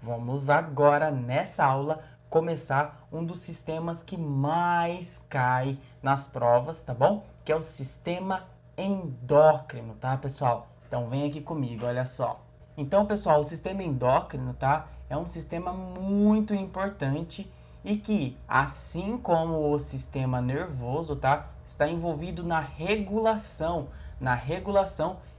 Vamos agora, nessa aula, começar um dos sistemas que mais cai nas provas, tá bom? Que é o sistema endócrino, tá, pessoal? Então, vem aqui comigo, olha só. Então, pessoal, o sistema endócrino, tá? É um sistema muito importante e que, assim como o sistema nervoso, tá? Está envolvido na regulação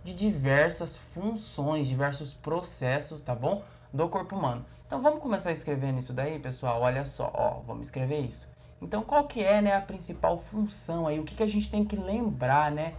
de diversas funções, diversos processos, tá bom? Do corpo humano. Então vamos começar escrevendo isso daí, pessoal? Olha só, ó, vamos escrever isso. Então qual que é, né, a principal função aí? O que a gente tem que lembrar, né,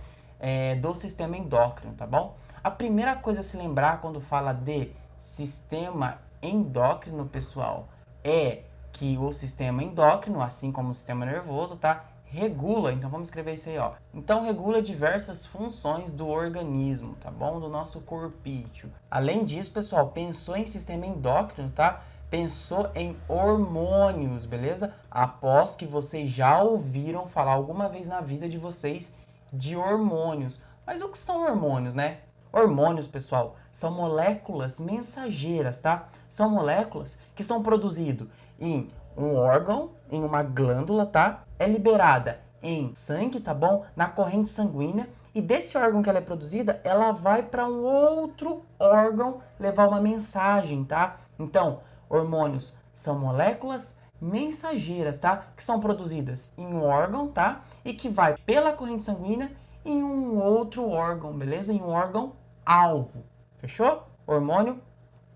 do sistema endócrino, tá bom? A primeira coisa a se lembrar quando fala de sistema endócrino, pessoal, é que o sistema endócrino, assim como o sistema nervoso, tá? Regula, então vamos escrever isso aí, ó. Então regula diversas funções do organismo, tá bom? Do nosso corpício. Além disso, pessoal, pensou em sistema endócrino, tá? Pensou em hormônios, beleza? Após que vocês já ouviram falar alguma vez na vida de vocês de hormônios. Mas o que são hormônios, né? Hormônios, pessoal, são moléculas mensageiras, tá? São moléculas que são produzidas em um órgão, em uma glândula, tá? É liberada em sangue, tá bom? Na corrente sanguínea. E desse órgão que ela é produzida, ela vai para um outro órgão levar uma mensagem, tá? Então, hormônios são moléculas mensageiras, tá? Que são produzidas em um órgão, tá? E que vai pela corrente sanguínea em um outro órgão, beleza? Em um órgão alvo. Fechou? Hormônio,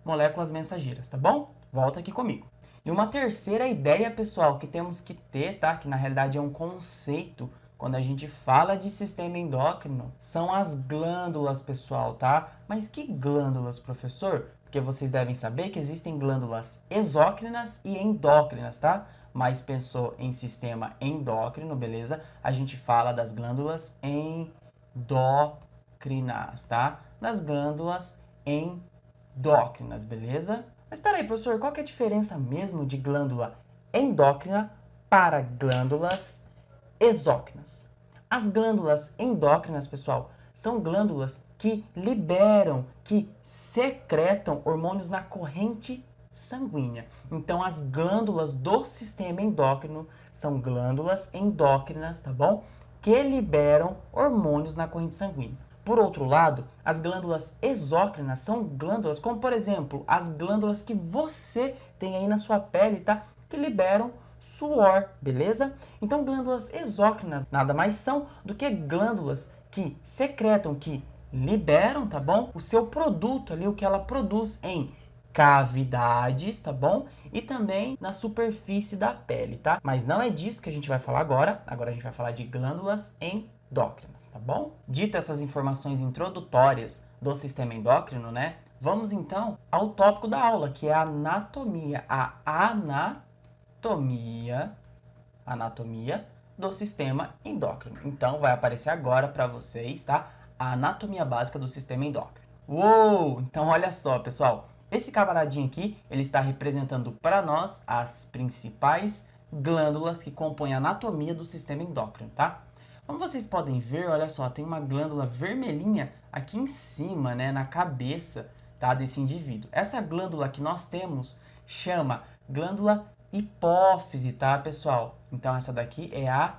moléculas mensageiras, tá bom? Volta aqui comigo. E uma terceira ideia, pessoal, que temos que ter, tá? Que na realidade é um conceito quando a gente fala de sistema endócrino, são as glândulas, pessoal, tá? Mas que glândulas, professor? Porque vocês devem saber que existem glândulas exócrinas e endócrinas, tá? Mas pensou em sistema endócrino, beleza? A gente fala das glândulas endócrinas, tá? Das glândulas endócrinas, beleza? Mas espera aí, professor, qual que é a diferença mesmo de glândula endócrina para glândulas exócrinas? As glândulas endócrinas, pessoal, são glândulas que liberam, que secretam hormônios na corrente sanguínea. Então, as glândulas do sistema endócrino são glândulas endócrinas, tá bom? Que liberam hormônios na corrente sanguínea. Por outro lado, as glândulas exócrinas são glândulas, como por exemplo, as glândulas que você tem aí na sua pele, tá? Que liberam suor, beleza? Então, glândulas exócrinas nada mais são do que glândulas que secretam, que liberam, tá bom? O seu produto ali, o que ela produz em cavidades, tá bom? E também na superfície da pele, tá? Mas não é disso que a gente vai falar agora. Agora a gente vai falar de glândulas endócrinas, tá bom? Dito essas informações introdutórias do sistema endócrino, né? Vamos então ao tópico da aula, que é a anatomia. A anatomia do sistema endócrino. Então vai aparecer agora para vocês, tá? A anatomia básica do sistema endócrino. Uou! Então olha só, pessoal. Esse camaradinho aqui, ele está representando para nós as principais glândulas que compõem a anatomia do sistema endócrino, tá? Como vocês podem ver, olha só, tem uma glândula vermelhinha aqui em cima, né, na cabeça, tá, desse indivíduo. Essa glândula que nós temos chama glândula hipófise, tá, pessoal? Então essa daqui é a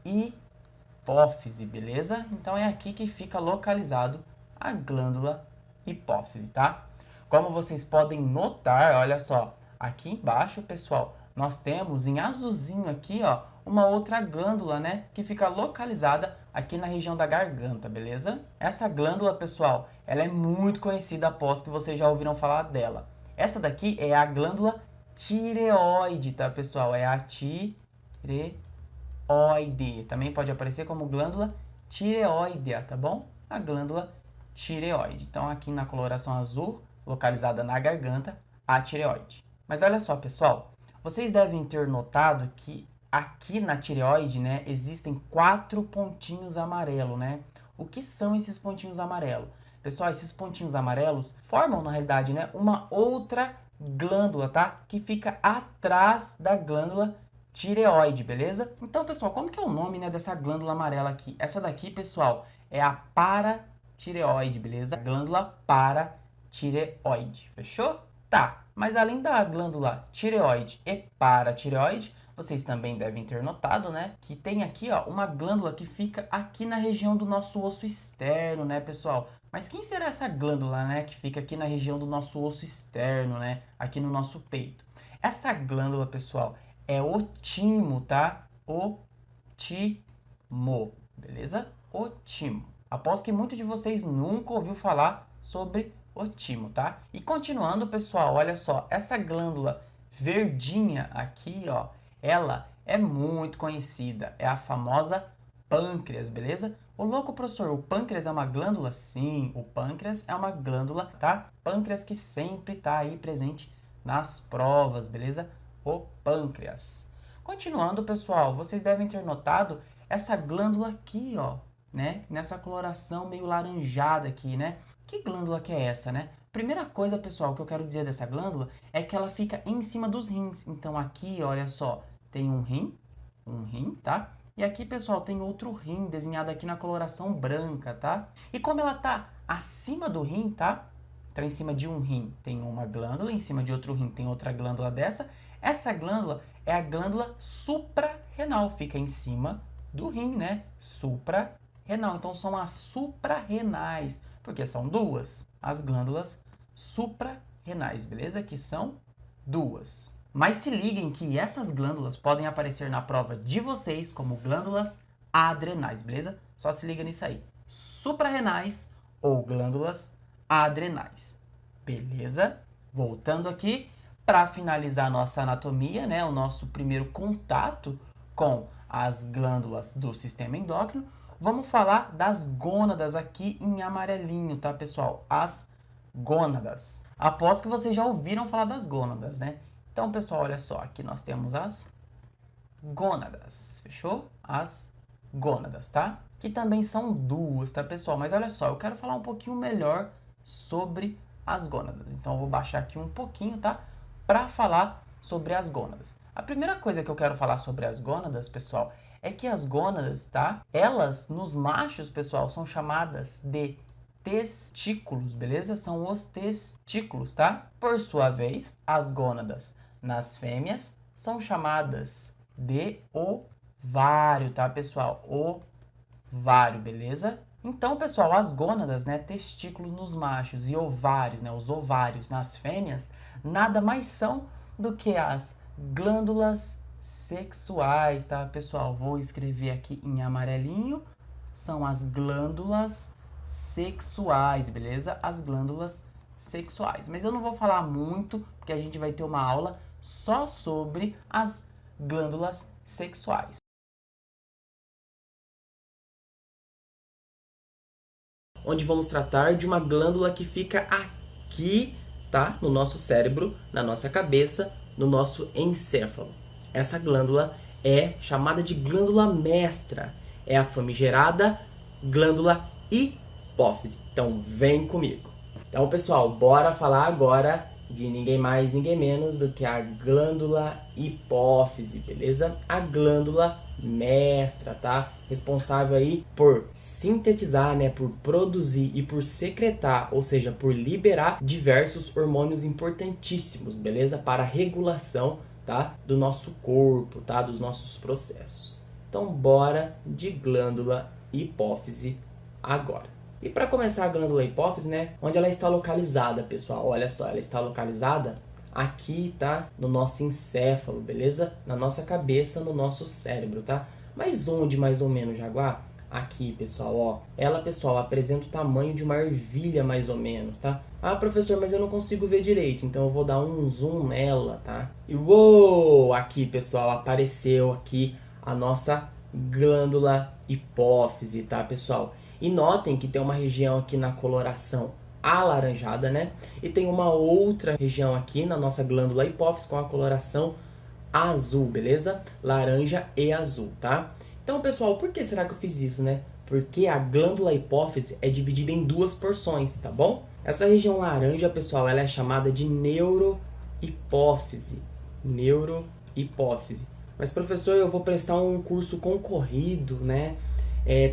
hipófise, beleza? Então é aqui que fica localizado a glândula hipófise, tá? Como vocês podem notar, olha só, aqui embaixo, pessoal, nós temos em azulzinho aqui, ó, uma outra glândula, né, que fica localizada aqui na região da garganta, beleza? Essa glândula, pessoal, ela é muito conhecida, após que vocês já ouviram falar dela. Essa daqui é a glândula tireoide, tá, pessoal? É a tireoide. Também pode aparecer como glândula tireoidea, tá bom? A glândula tireoide. Então, aqui na coloração azul, localizada na garganta, a tireoide. Mas olha só, pessoal, vocês devem ter notado que aqui na tireoide, né, existem 4 pontinhos amarelos, né? O que são esses pontinhos amarelos? Pessoal, esses pontinhos amarelos formam, na realidade, né, uma outra glândula, tá? Que fica atrás da glândula tireoide, beleza? Então, pessoal, como que é o nome, né, dessa glândula amarela aqui? Essa daqui, pessoal, é a paratireoide, beleza? Glândula paratireoide, fechou? Tá, Mas além da glândula tireoide e paratireoide, vocês também devem ter notado, né, que tem aqui, ó, uma glândula que fica aqui na região do nosso osso externo, né, pessoal? Mas quem será essa glândula, né, que fica aqui na região do nosso osso externo, né, aqui no nosso peito? Essa glândula, pessoal, é o timo, tá? O timo, beleza? O timo. Aposto que muitos de vocês nunca ouviu falar sobre o timo, tá? E continuando, pessoal, olha só, essa glândula verdinha aqui, ó, ela é muito conhecida, é a famosa pâncreas, beleza? Ô louco, professor, o pâncreas é uma glândula? Sim, o pâncreas é uma glândula, tá? Pâncreas que sempre tá aí presente nas provas, beleza? O pâncreas. Continuando, pessoal, vocês devem ter notado essa glândula aqui, ó, né? Nessa coloração meio laranjada aqui, né? Que glândula que é essa, né? Primeira coisa, pessoal, que eu quero dizer dessa glândula é que ela fica em cima dos rins. Então aqui, olha só, tem um rim, tá? E aqui, pessoal, tem outro rim desenhado aqui na coloração branca, tá? E como ela tá acima do rim, tá? Então, em cima de um rim tem uma glândula, em cima de outro rim tem outra glândula dessa. Essa glândula é a glândula suprarrenal, fica em cima do rim, né? Suprarrenal. Então, são as suprarrenais, porque são duas, as glândulas suprarrenais, beleza? Que são duas. Mas se liguem que essas glândulas podem aparecer na prova de vocês como glândulas adrenais, beleza? Só se liga nisso aí. Suprarrenais ou glândulas adrenais, beleza? Voltando aqui, para finalizar a nossa anatomia, né? O nosso primeiro contato com as glândulas do sistema endócrino, vamos falar das gônadas aqui em amarelinho, tá, pessoal? As gônadas. Aposto que vocês já ouviram falar das gônadas, né? Então, pessoal, olha só, aqui nós temos as gônadas, fechou? As gônadas, tá? Que também são duas, tá, pessoal? Mas olha só, eu quero falar um pouquinho melhor sobre as gônadas. Então, eu vou baixar aqui um pouquinho, tá? Para falar sobre as gônadas. A primeira coisa que eu quero falar sobre as gônadas, pessoal, é que as gônadas, tá? Elas, nos machos, pessoal, são chamadas de testículos, beleza? São os testículos, tá? Por sua vez, as gônadas nas fêmeas são chamadas de ovário, tá, pessoal? Ovário, beleza? Então, pessoal, as gônadas, né, testículos nos machos e ovários, né, os ovários nas fêmeas, nada mais são do que as glândulas sexuais, tá, pessoal? Vou escrever aqui em amarelinho, são as glândulas sexuais, beleza? As glândulas sexuais. Mas eu não vou falar muito, porque a gente vai ter uma aula só sobre as glândulas sexuais. Onde vamos tratar de uma glândula que fica aqui, tá? No nosso cérebro, na nossa cabeça, no nosso encéfalo. Essa glândula é chamada de glândula mestra. É a famigerada glândula hipófise. Então, vem comigo. Então, pessoal, bora falar agora de ninguém mais, ninguém menos do que a glândula hipófise, beleza? A glândula mestra, tá? Responsável aí por sintetizar, né, por produzir e por secretar, ou seja, por liberar diversos hormônios importantíssimos, beleza? Para a regulação, tá, do nosso corpo, tá, dos nossos processos. Então, bora de glândula hipófise agora. E para começar a glândula hipófise, né, onde ela está localizada, pessoal? Olha só, ela está localizada aqui, tá? No nosso encéfalo, beleza? Na nossa cabeça, no nosso cérebro, tá? Mas onde mais ou menos, Jaguar? Aqui, pessoal, ó. Ela, pessoal, apresenta o tamanho de uma ervilha, mais ou menos, tá? Ah, professor, mas eu não consigo ver direito, então eu vou dar um zoom nela, tá? E uou! Aqui, pessoal, apareceu aqui a nossa glândula hipófise, tá, pessoal? E notem que tem uma região aqui na coloração alaranjada, né? E tem uma outra região aqui na nossa glândula hipófise com a coloração azul, beleza? Laranja e azul, tá? Então, pessoal, por que será que eu fiz isso, né? Porque a glândula hipófise é dividida em duas porções, tá bom? Essa região laranja, pessoal, ela é chamada de neurohipófise. Neurohipófise. Mas, professor, eu vou prestar um curso concorrido, né?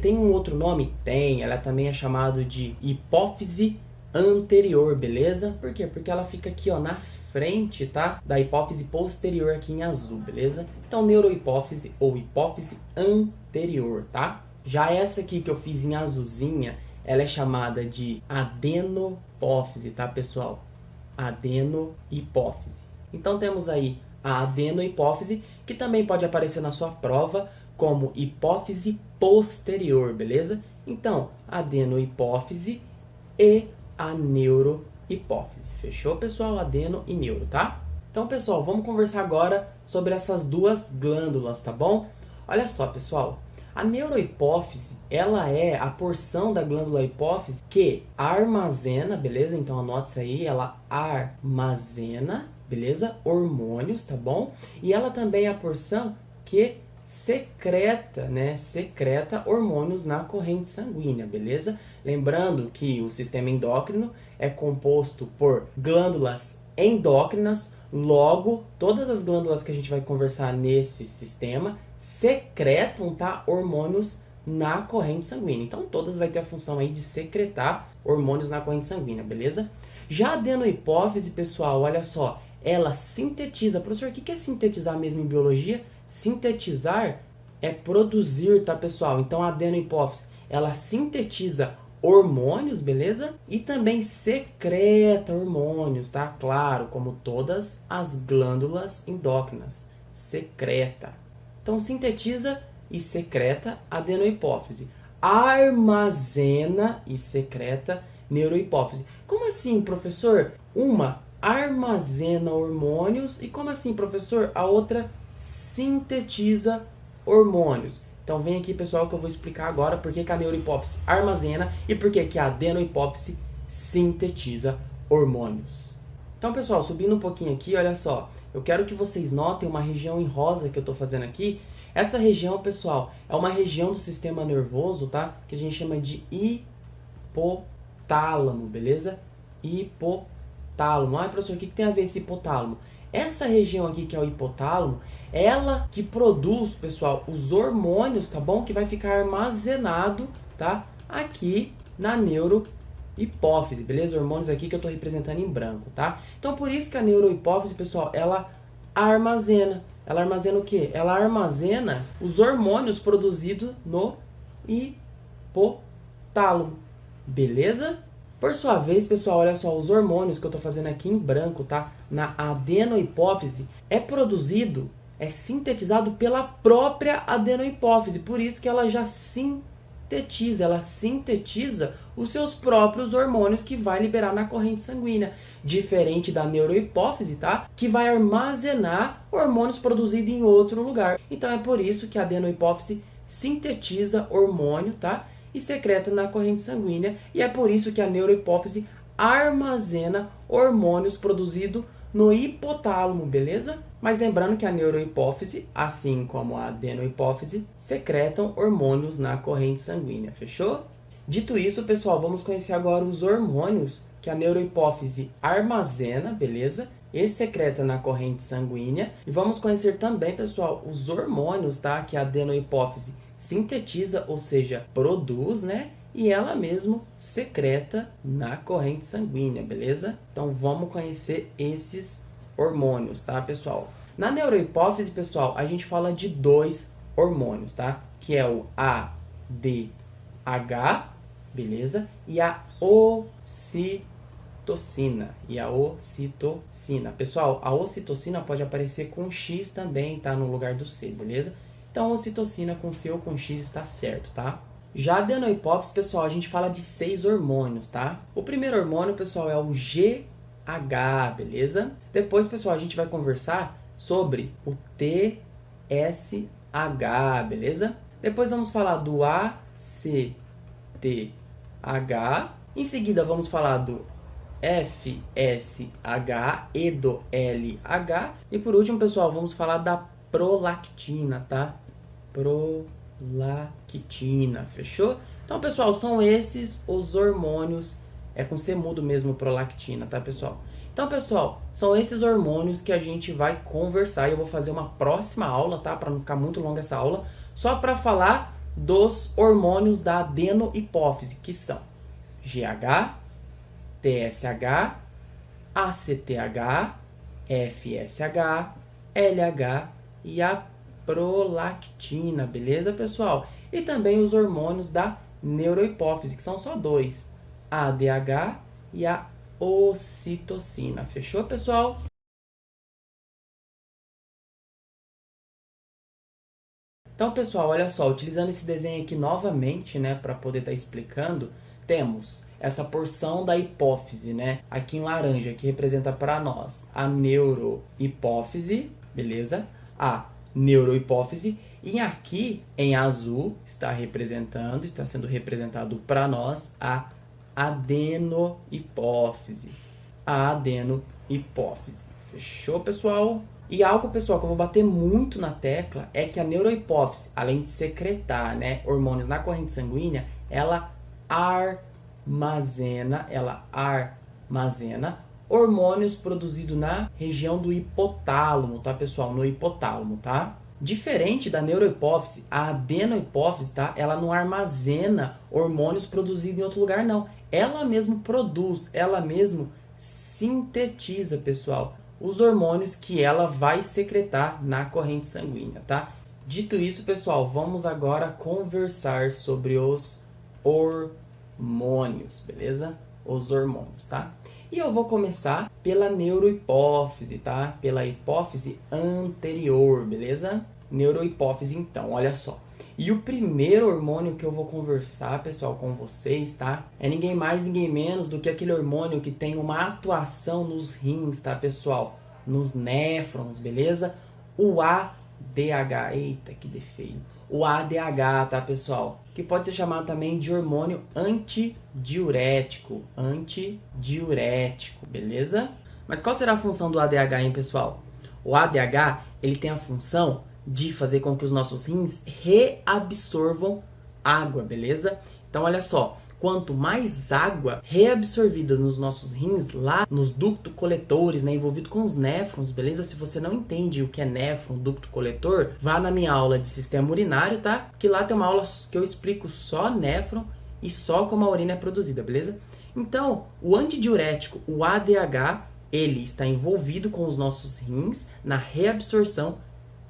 Tem um outro nome? Tem. Ela também é chamada de hipófise anterior, beleza? Por quê? Porque ela fica aqui, ó, na frente, tá? Da hipófise posterior aqui em azul, beleza? Então, neurohipófise ou hipófise anterior, tá? Já essa aqui que eu fiz em azulzinha, ela é chamada de adenopófise, tá, pessoal? Adenopófise. Então, temos aí a adenohipófise, que também pode aparecer na sua prova como hipófise posterior, beleza? Então, adenohipófise e a neurohipófise. Fechou, pessoal? Adeno e neuro, tá? Então, pessoal, vamos conversar agora sobre essas duas glândulas, tá bom? Olha só, pessoal. A neurohipófise, ela é a porção da glândula hipófise que armazena, beleza? Então, anote isso aí, ela armazena, beleza? Hormônios, tá bom? E ela também é a porção que secreta, né? Secreta hormônios na corrente sanguínea, beleza? Lembrando que o sistema endócrino é composto por glândulas endócrinas, logo, todas as glândulas que a gente vai conversar nesse sistema secretam, tá, hormônios na corrente sanguínea. Então, todas vai ter a função aí de secretar hormônios na corrente sanguínea, beleza? Já a adenohipófise, pessoal, olha só, ela sintetiza. Professor, o que é sintetizar mesmo em biologia? Sintetizar é produzir, tá, pessoal? Então, a adenohipófise, ela sintetiza hormônios, beleza? E também secreta hormônios, tá? Claro, como todas as glândulas endócrinas. Secreta. Então, sintetiza e secreta adenohipófise. Armazena e secreta neurohipófise. Como assim, professor? Uma armazena hormônios e como assim, professor? A outra sintetiza hormônios. Então vem aqui, pessoal, que eu vou explicar agora por que a neurohipófise armazena e por que a adenohipófise sintetiza hormônios. Então, pessoal, subindo um pouquinho aqui, olha só. Eu quero que vocês notem uma região em rosa que eu estou fazendo aqui. Essa região, pessoal, é uma região do sistema nervoso, tá? Que a gente chama de hipotálamo, beleza? Hipotálamo. Ah, professor, o que tem a ver esse hipotálamo? Essa região aqui, que é o hipotálamo, ela que produz, pessoal, os hormônios, tá bom? Que vai ficar armazenado, tá? Aqui na neurohipófise, beleza? Hormônios aqui que eu estou representando em branco, tá? Então, por isso que a neurohipófise, pessoal, ela armazena. Ela armazena o quê? Ela armazena os hormônios produzidos no hipotálamo, beleza? Por sua vez, pessoal, olha só, os hormônios que eu estou fazendo aqui em branco, tá? Na adenohipófise, é produzido, é sintetizado pela própria adenohipófise. Por isso que ela já sintetiza os seus próprios hormônios que vai liberar na corrente sanguínea. Diferente da neurohipófise, tá? Que vai armazenar hormônios produzidos em outro lugar. Então é por isso que a adenohipófise sintetiza hormônio, tá? E secreta na corrente sanguínea, e é por isso que a neurohipófise armazena hormônios produzidos no hipotálamo, beleza? Mas lembrando que a neurohipófise, assim como a adenohipófise, secretam hormônios na corrente sanguínea, fechou? Dito isso, pessoal, vamos conhecer agora os hormônios que a neurohipófise armazena, beleza? E secreta na corrente sanguínea. E vamos conhecer também, pessoal, os hormônios, tá? Que a adenohipófise sintetiza, ou seja, produz, né? E ela mesmo secreta na corrente sanguínea, beleza? Então vamos conhecer esses hormônios, tá, pessoal? Na neurohipófise, pessoal, a gente fala de dois hormônios, tá? Que é o ADH, beleza? E a ocitocina. Pessoal, a ocitocina pode aparecer com X também, tá? No lugar do C, beleza? Então, ocitocina com C ou com X está certo, tá? Já a adenohipófise, pessoal, a gente fala de 6 hormônios, tá? O primeiro hormônio, pessoal, é o GH, beleza? Depois, pessoal, a gente vai conversar sobre o TSH, beleza? Depois vamos falar do ACTH. Em seguida, vamos falar do FSH e do LH. E por último, pessoal, vamos falar da prolactina, tá? Prolactina, fechou? Então, pessoal, são esses os hormônios, é com C mudo mesmo, prolactina, tá, pessoal? Então, pessoal, são esses hormônios que a gente vai conversar e eu vou fazer uma próxima aula, tá? Para não ficar muito longa essa aula, só para falar dos hormônios da adenohipófise, que são GH, TSH, ACTH, FSH, LH e a prolactina, beleza, pessoal? E também os hormônios da neurohipófise, que são só dois, a ADH e a ocitocina. Fechou, pessoal? Então, pessoal, olha só, utilizando esse desenho aqui novamente, né, para poder estar explicando, temos essa porção da hipófise, né, aqui em laranja, que representa para nós a neurohipófise, beleza? A neurohipófise, e aqui em azul está sendo representado para nós a adenohipófise. A adenohipófise. Fechou, pessoal? E algo, pessoal, que eu vou bater muito na tecla é que a neurohipófise, além de secretar, né, hormônios na corrente sanguínea, ela armazena hormônios produzidos na região do hipotálamo, tá, pessoal? No hipotálamo, tá? Diferente da neurohipófise, a adenohipófise, tá? Ela não armazena hormônios produzidos em outro lugar, não. Ela mesmo produz, ela mesmo sintetiza, pessoal, os hormônios que ela vai secretar na corrente sanguínea, tá? Dito isso, pessoal, vamos agora conversar sobre os hormônios, beleza? Os hormônios, tá? E eu vou começar pela neurohipófise, tá? Pela hipófise anterior, beleza? Neurohipófise, então, olha só. E o primeiro hormônio que eu vou conversar, pessoal, com vocês, tá? É ninguém mais, ninguém menos do que aquele hormônio que tem uma atuação nos rins, tá, pessoal? Nos néfrons, beleza? O ADH. Eita, que defeito. O ADH, tá, pessoal? Que pode ser chamado também de hormônio antidiurético. Antidiurético, beleza? Mas qual será a função do ADH, hein, pessoal? O ADH, ele tem a função de fazer com que os nossos rins reabsorvam água, beleza? Então, olha só, quanto mais água reabsorvida nos nossos rins, lá nos ductos coletores, né, envolvido com os néfrons, beleza? Se você não entende o que é néfron, ducto coletor, vá na minha aula de sistema urinário, tá? Que lá tem uma aula que eu explico só néfron e só como a urina é produzida, beleza? Então, o antidiurético, o ADH, ele está envolvido com os nossos rins na reabsorção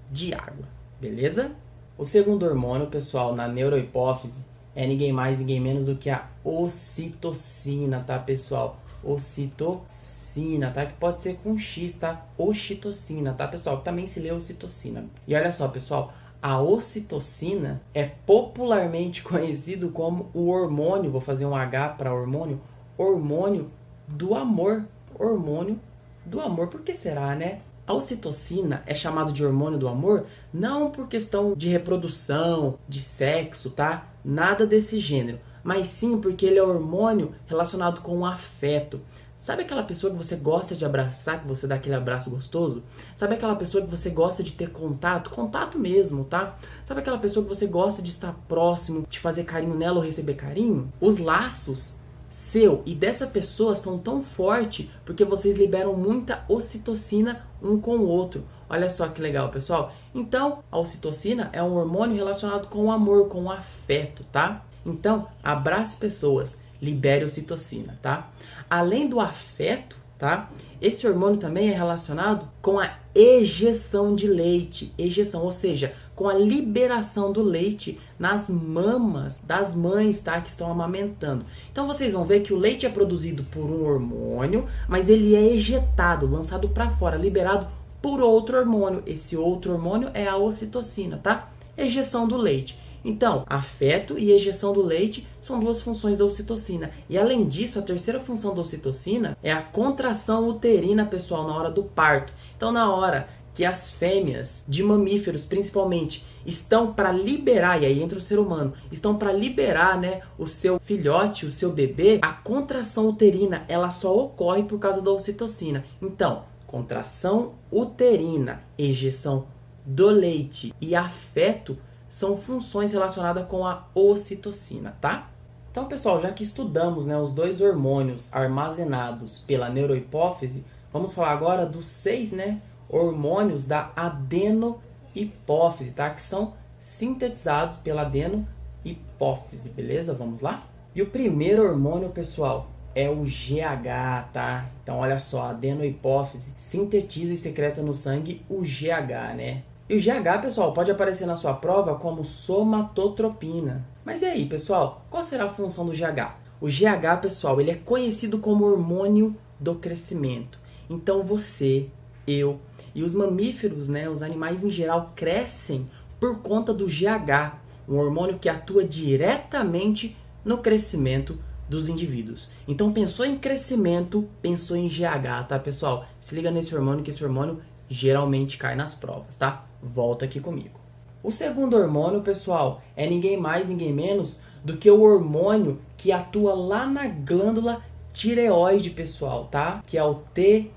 de água, beleza? O segundo hormônio, pessoal, na neurohipófise é ninguém mais, ninguém menos do que a ocitocina, tá, pessoal? Ocitocina, tá? Que pode ser com X, tá? Ocitocina, tá, pessoal? Que também se lê ocitocina. E olha só, pessoal, a ocitocina é popularmente conhecido como o hormônio, vou fazer um H para hormônio, hormônio do amor. Hormônio do amor. Por que será, né? A ocitocina é chamado de hormônio do amor não por questão de reprodução, de sexo, tá? Nada desse gênero. Mas sim porque ele é hormônio relacionado com o afeto. Sabe aquela pessoa que você gosta de abraçar, que você dá aquele abraço gostoso? Sabe aquela pessoa que você gosta de ter contato? Contato mesmo, tá? Sabe aquela pessoa que você gosta de estar próximo, de fazer carinho nela ou receber carinho? Os laços seu e dessa pessoa são tão fortes porque vocês liberam muita ocitocina um com o outro. Olha só que legal, pessoal. Então, a ocitocina é um hormônio relacionado com o amor, com o afeto, tá? Então, abrace pessoas, libere ocitocina, tá? Além do afeto, tá? Esse hormônio também é relacionado com a ejeção de leite. Ejeção, ou seja, com a liberação do leite nas mamas das mães, tá? Que estão amamentando. Então vocês vão ver que o leite é produzido por um hormônio, mas ele é ejetado, lançado para fora, liberado por outro hormônio. Esse outro hormônio é a ocitocina, tá? Ejeção do leite. Então, afeto e ejeção do leite são duas funções da ocitocina. E além disso, a terceira função da ocitocina é a contração uterina, pessoal, na hora do parto. Então, na hora que as fêmeas de mamíferos, principalmente, estão para liberar, e aí entra o ser humano, estão para liberar, né, o seu filhote, o seu bebê, a contração uterina, ela só ocorre por causa da ocitocina. Então, contração uterina, ejeção do leite e afeto são funções relacionadas com a ocitocina, tá? Então, pessoal, já que estudamos, né, os dois hormônios armazenados pela neurohipófise, vamos falar agora dos 6, né, hormônios da adenohipófise, tá? Que são sintetizados pela adenohipófise, beleza? Vamos lá? E o primeiro hormônio, pessoal, é o GH, tá? Então, olha só, a adenohipófise sintetiza e secreta no sangue o GH, né? E o GH, pessoal, pode aparecer na sua prova como somatotropina. Mas e aí, pessoal, qual será a função do GH? O GH, pessoal, ele é conhecido como hormônio do crescimento. Então, você, eu e os mamíferos, né, os animais em geral, crescem por conta do GH, um hormônio que atua diretamente no crescimento dos indivíduos. Então, pensou em crescimento, pensou em GH, tá, pessoal? Se liga nesse hormônio, que esse hormônio geralmente cai nas provas, tá? Volta aqui comigo. O segundo hormônio, pessoal, é ninguém mais, ninguém menos do que o hormônio que atua lá na glândula tireoide, pessoal, tá? Que é o TSH,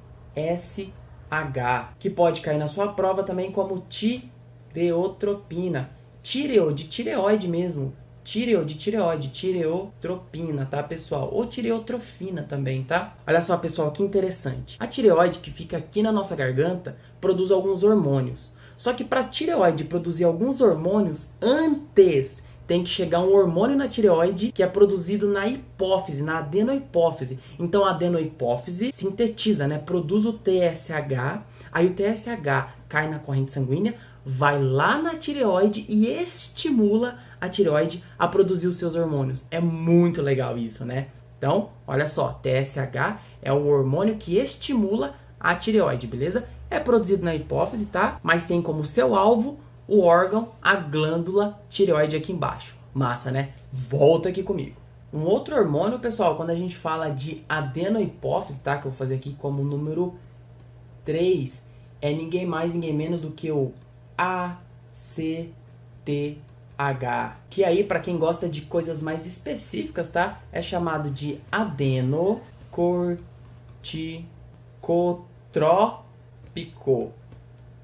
que pode cair na sua prova também como tireotropina. Tireo, de tireoide mesmo. Tireo, de tireoide, tireotropina, tá, pessoal? Ou tireotrofina também, tá? Olha só, pessoal, que interessante. A tireoide, que fica aqui na nossa garganta, produz alguns hormônios. Só que para a tireoide produzir alguns hormônios, antes tem que chegar um hormônio na tireoide que é produzido na hipófise, na adenohipófise. Então a adenohipófise sintetiza, né? Produz o TSH, aí o TSH cai na corrente sanguínea, vai lá na tireoide e estimula a tireoide a produzir os seus hormônios. É muito legal isso, né? Então, olha só, TSH é o hormônio que estimula a tireoide, beleza? É produzido na hipófise, tá? Mas tem como seu alvo o órgão, a glândula tireoide aqui embaixo. Massa, né? Volta aqui comigo. Um outro hormônio, pessoal, quando a gente fala de adenohipófise, tá? Que eu vou fazer aqui como número 3, é ninguém mais, ninguém menos do que o ACTH. Que aí, para quem gosta de coisas mais específicas, tá? É chamado de adenocorticotrópico.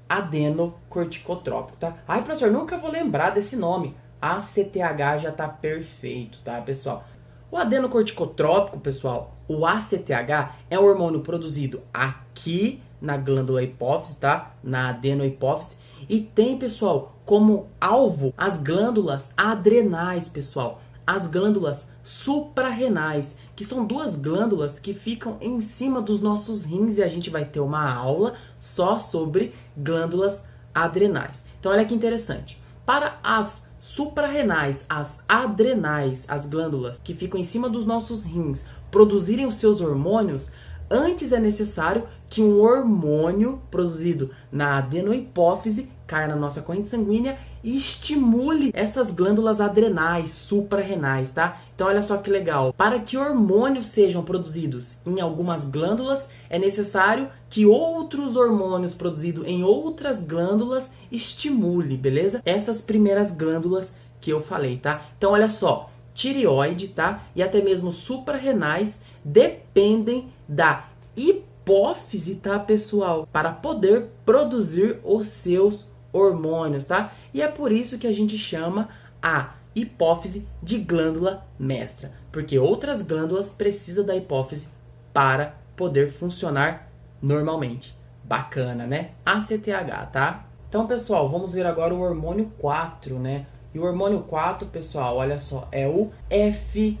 Adenocorticotrópico, tá? Ai, professor, nunca vou lembrar desse nome. ACTH já tá perfeito, tá, pessoal? O adenocorticotrópico, pessoal, o ACTH é um hormônio produzido aqui na glândula hipófise, tá? Na adenohipófise. E tem, pessoal, como alvo as glândulas adrenais, pessoal. As glândulas suprarrenais, que são duas glândulas que ficam em cima dos nossos rins, e a gente vai ter uma aula só sobre glândulas adrenais. Então olha que interessante. Para as suprarrenais, as adrenais, as glândulas que ficam em cima dos nossos rins, produzirem os seus hormônios, antes é necessário que um hormônio produzido na adenohipófise caia na nossa corrente sanguínea e estimule essas glândulas adrenais, suprarrenais, tá? Então olha só que legal. Para que hormônios sejam produzidos em algumas glândulas, é necessário que outros hormônios produzidos em outras glândulas estimule, beleza? Essas primeiras glândulas que eu falei, tá? Então olha só, tireoide, tá? E até mesmo suprarrenais dependem da hipófise, tá, pessoal? Para poder produzir os seus hormônios, tá? E é por isso que a gente chama a hipófise de glândula mestra, porque outras glândulas precisam da hipófise para poder funcionar normalmente. Bacana, né? ACTH, tá? Então, pessoal, vamos ver agora o hormônio 4, né? E o hormônio 4, pessoal, olha só, é o FSH,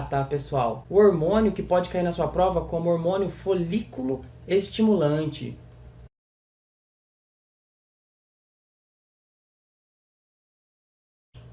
tá, pessoal? O hormônio que pode cair na sua prova como hormônio folículo estimulante.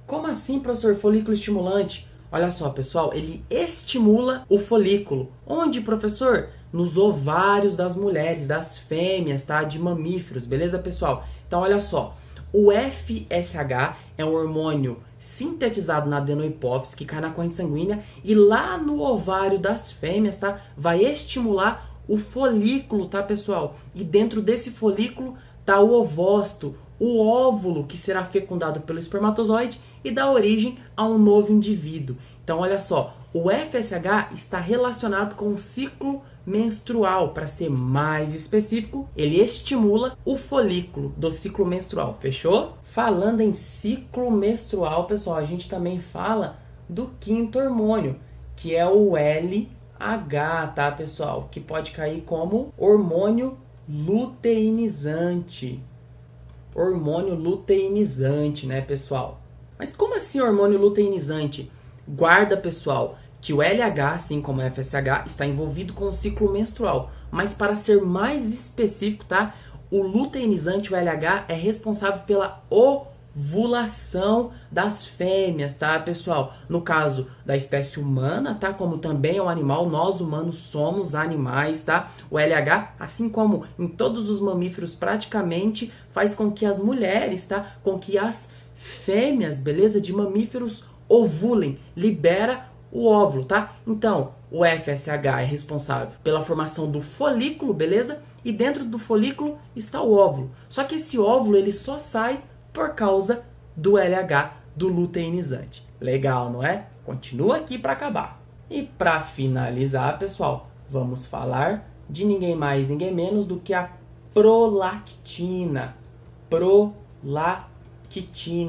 Como assim, professor, folículo estimulante? Olha só, pessoal, ele estimula o folículo. Onde, professor? Nos ovários das mulheres, das fêmeas, tá? De mamíferos, beleza, pessoal? Então, olha só, o FSH é um hormônio sintetizado na adenohipófise que cai na corrente sanguínea e lá no ovário das fêmeas, tá? Vai estimular o folículo, tá, pessoal? E dentro desse folículo tá o ovócito, o óvulo que será fecundado pelo espermatozoide e dá origem a um novo indivíduo. Então, olha só, o FSH está relacionado com o ciclo menstrual. Para ser mais específico, ele estimula o folículo do ciclo menstrual, fechou? Falando em ciclo menstrual, pessoal, a gente também fala do quinto hormônio, que é o LH, tá, pessoal? Que pode cair como hormônio luteinizante. Hormônio luteinizante, né, pessoal? Mas como assim hormônio luteinizante? Guarda, pessoal, que o LH, assim como o FSH, está envolvido com o ciclo menstrual. Mas para ser mais específico, tá? O luteinizante, o LH, é responsável pela ovulação das fêmeas, tá, pessoal? No caso da espécie humana, tá? Como também é um animal, nós humanos somos animais, tá? O LH, assim como em todos os mamíferos praticamente, faz com que as mulheres, tá? Com que as fêmeas, beleza? De mamíferos ovulem, libera o óvulo, tá? Então, o FSH é responsável pela formação do folículo, beleza? E dentro do folículo está o óvulo. Só que esse óvulo ele só sai por causa do LH, do luteinizante. Legal, não é? Continua aqui para acabar. E para finalizar, pessoal, vamos falar de ninguém mais, ninguém menos do que a prolactina. Prolactina,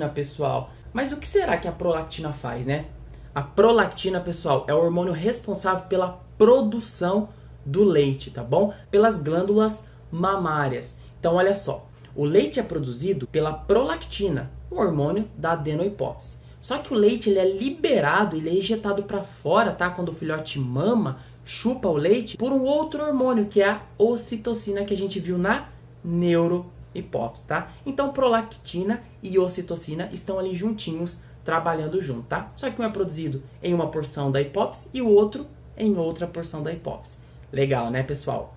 pessoal. Mas o que será que a prolactina faz, né? A prolactina, pessoal, é o hormônio responsável pela produção do leite, tá bom? Pelas glândulas mamárias. Então, olha só. O leite é produzido pela prolactina, um hormônio da adenohipófise. Só que o leite ele é liberado, ele é injetado para fora, tá? Quando o filhote mama, chupa o leite, por um outro hormônio, que é a ocitocina, que a gente viu na neurohipófise, tá? Então, prolactina e ocitocina estão ali juntinhos, trabalhando junto, tá? Só que um é produzido em uma porção da hipófise e o outro em outra porção da hipófise. Legal, né, pessoal?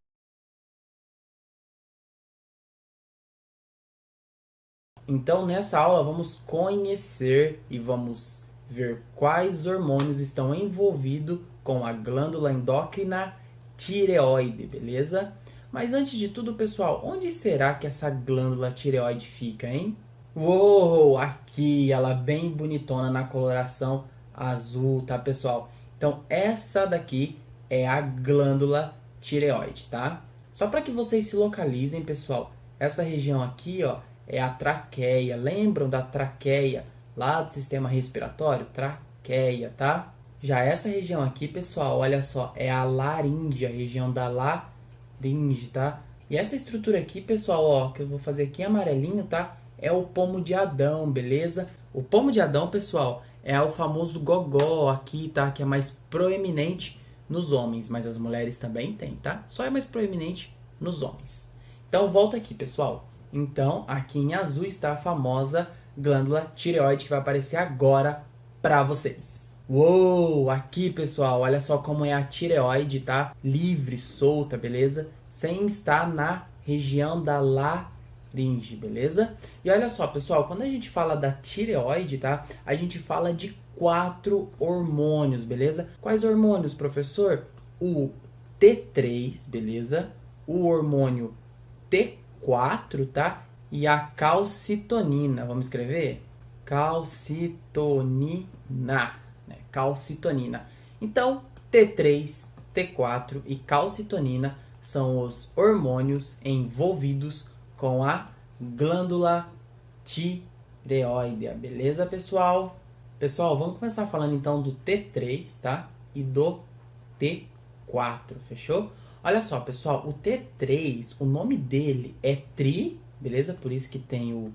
Então, nessa aula, vamos conhecer e vamos ver quais hormônios estão envolvidos com a glândula endócrina tireoide, beleza? Mas antes de tudo, pessoal, onde será que essa glândula tireoide fica, hein? Uou, aqui, ela bem bonitona na coloração azul, tá, pessoal? Então, essa daqui é a glândula tireoide, tá? Só para que vocês se localizem, pessoal, essa região aqui, ó, é a traqueia. Lembram da traqueia lá do sistema respiratório? Traqueia, tá? Já essa região aqui, pessoal, olha só, é a laringe, a região da laringe, tá? E essa estrutura aqui, pessoal, ó, que eu vou fazer aqui em amarelinho, tá? É o pomo de Adão, beleza? O pomo de Adão, pessoal, é o famoso gogó aqui, tá? Que é mais proeminente nos homens, mas as mulheres também têm, tá? Só é mais proeminente nos homens. Então, volta aqui, pessoal. Então, aqui em azul está a famosa glândula tireoide que vai aparecer agora para vocês. Uou, aqui, pessoal, olha só como é a tireoide, tá? Livre, solta, beleza? Sem estar na região da laringe, beleza? E olha só, pessoal, quando a gente fala da tireoide, tá? A gente fala de 4 hormônios, beleza? Quais hormônios, professor? O T3, beleza? O hormônio T4, tá? E a calcitonina. Vamos escrever? Calcitonina, né? Calcitonina. Então, T3, T4 e calcitonina são os hormônios envolvidos com a glândula tireoide. Beleza, pessoal? Pessoal, vamos começar falando então do T3, tá? E do T4, fechou? Olha só, pessoal, o T3, o nome dele é tri, beleza? Por isso que tem o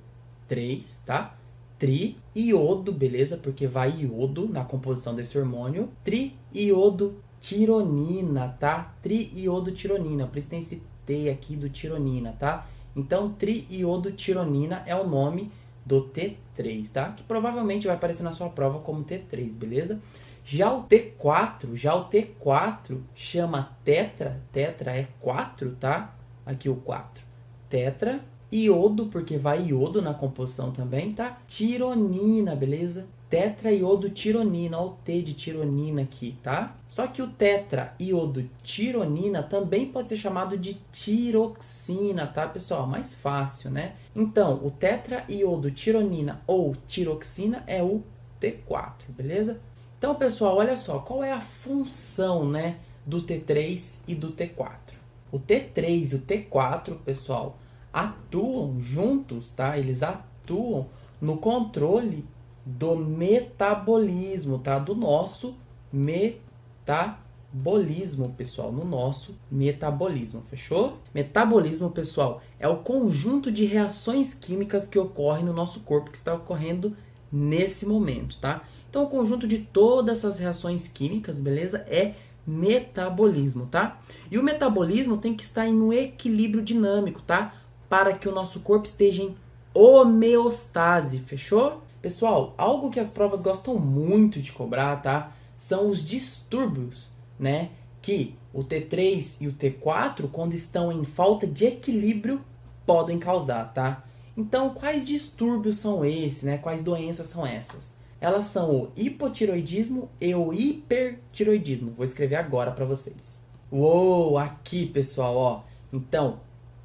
3, tá? Triiodo, beleza? Porque vai iodo na composição desse hormônio. Triiodotironina, tá? Triiodotironina, por isso tem esse T aqui do tironina, tá? Então, triiodotironina é o nome do T3, tá? Que provavelmente vai aparecer na sua prova como T3, beleza? Já o T4 chama tetra é 4, tá? Aqui o 4. Tetra, iodo, porque vai iodo na composição também, tá? Tironina, beleza? Tetraiodotironina, olha o T de tironina aqui, tá? Só que o tetraiodotironina também pode ser chamado de tiroxina, tá, pessoal? Mais fácil, né? Então, o tetraiodotironina ou tiroxina é o T4, beleza? Então, pessoal, olha só, qual é a função, né, do T3 e do T4? O T3 e o T4, pessoal, atuam juntos, tá? Eles atuam no controle do metabolismo, tá? Do nosso metabolismo, pessoal, no nosso metabolismo, fechou? Metabolismo, pessoal, é o conjunto de reações químicas que ocorrem no nosso corpo, que está ocorrendo nesse momento, tá? Então, o conjunto de todas essas reações químicas, beleza? É metabolismo, tá? E o metabolismo tem que estar em um equilíbrio dinâmico, tá? Para que o nosso corpo esteja em homeostase, fechou? Pessoal, algo que as provas gostam muito de cobrar, tá? São os distúrbios, né? Que o T3 e o T4, quando estão em falta de equilíbrio, podem causar, tá? Então, quais distúrbios são esses, né? Quais doenças são essas? Elas são o hipotiroidismo e o hipertiroidismo. Vou escrever agora para vocês. Uou, aqui, pessoal, ó. Então,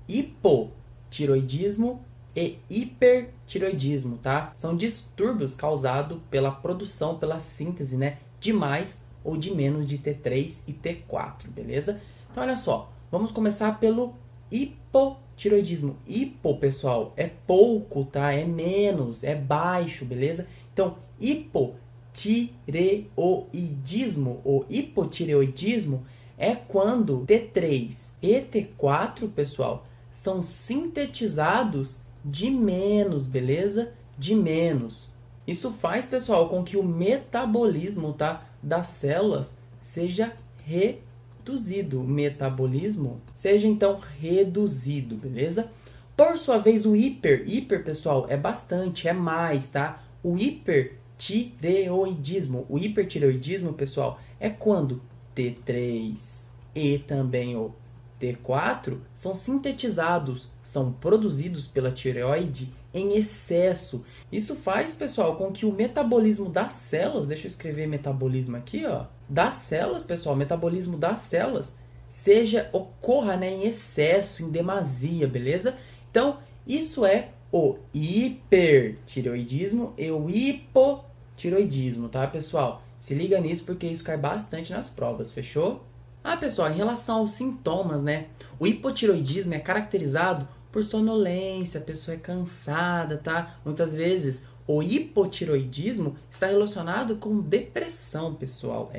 hipotiroidismo e hipertiroidismo, tá? São distúrbios causados pela produção, pela síntese, né, de mais ou de menos de T3 e T4, beleza? Então, olha só, vamos começar pelo hipotiroidismo. Hipo, pessoal, é pouco, tá? É menos, é baixo, beleza? Então, hipotireoidismo ou hipotireoidismo é quando T3 e T4, pessoal, são sintetizados de menos, beleza? De menos. Isso faz, pessoal, com que o metabolismo, tá, das células seja reduzido. O metabolismo seja, então, reduzido, beleza? Por sua vez, o hiper, pessoal, é bastante, é mais, tá? O hipertireoidismo, pessoal, é quando T3 e também o T4 são sintetizados, são produzidos pela tireoide em excesso. Isso faz, pessoal, com que o metabolismo das células, deixa eu escrever metabolismo aqui, ó, das células, pessoal, metabolismo das células ocorra, né, em excesso, em demasia, beleza? Então, isso é o hipertireoidismo e o hipotireoidismo, tá, pessoal? Se liga nisso porque isso cai bastante nas provas, fechou? Ah, pessoal, em relação aos sintomas, né? O hipotireoidismo é caracterizado por sonolência, a pessoa é cansada, tá? Muitas vezes o hipotireoidismo está relacionado com depressão, pessoal.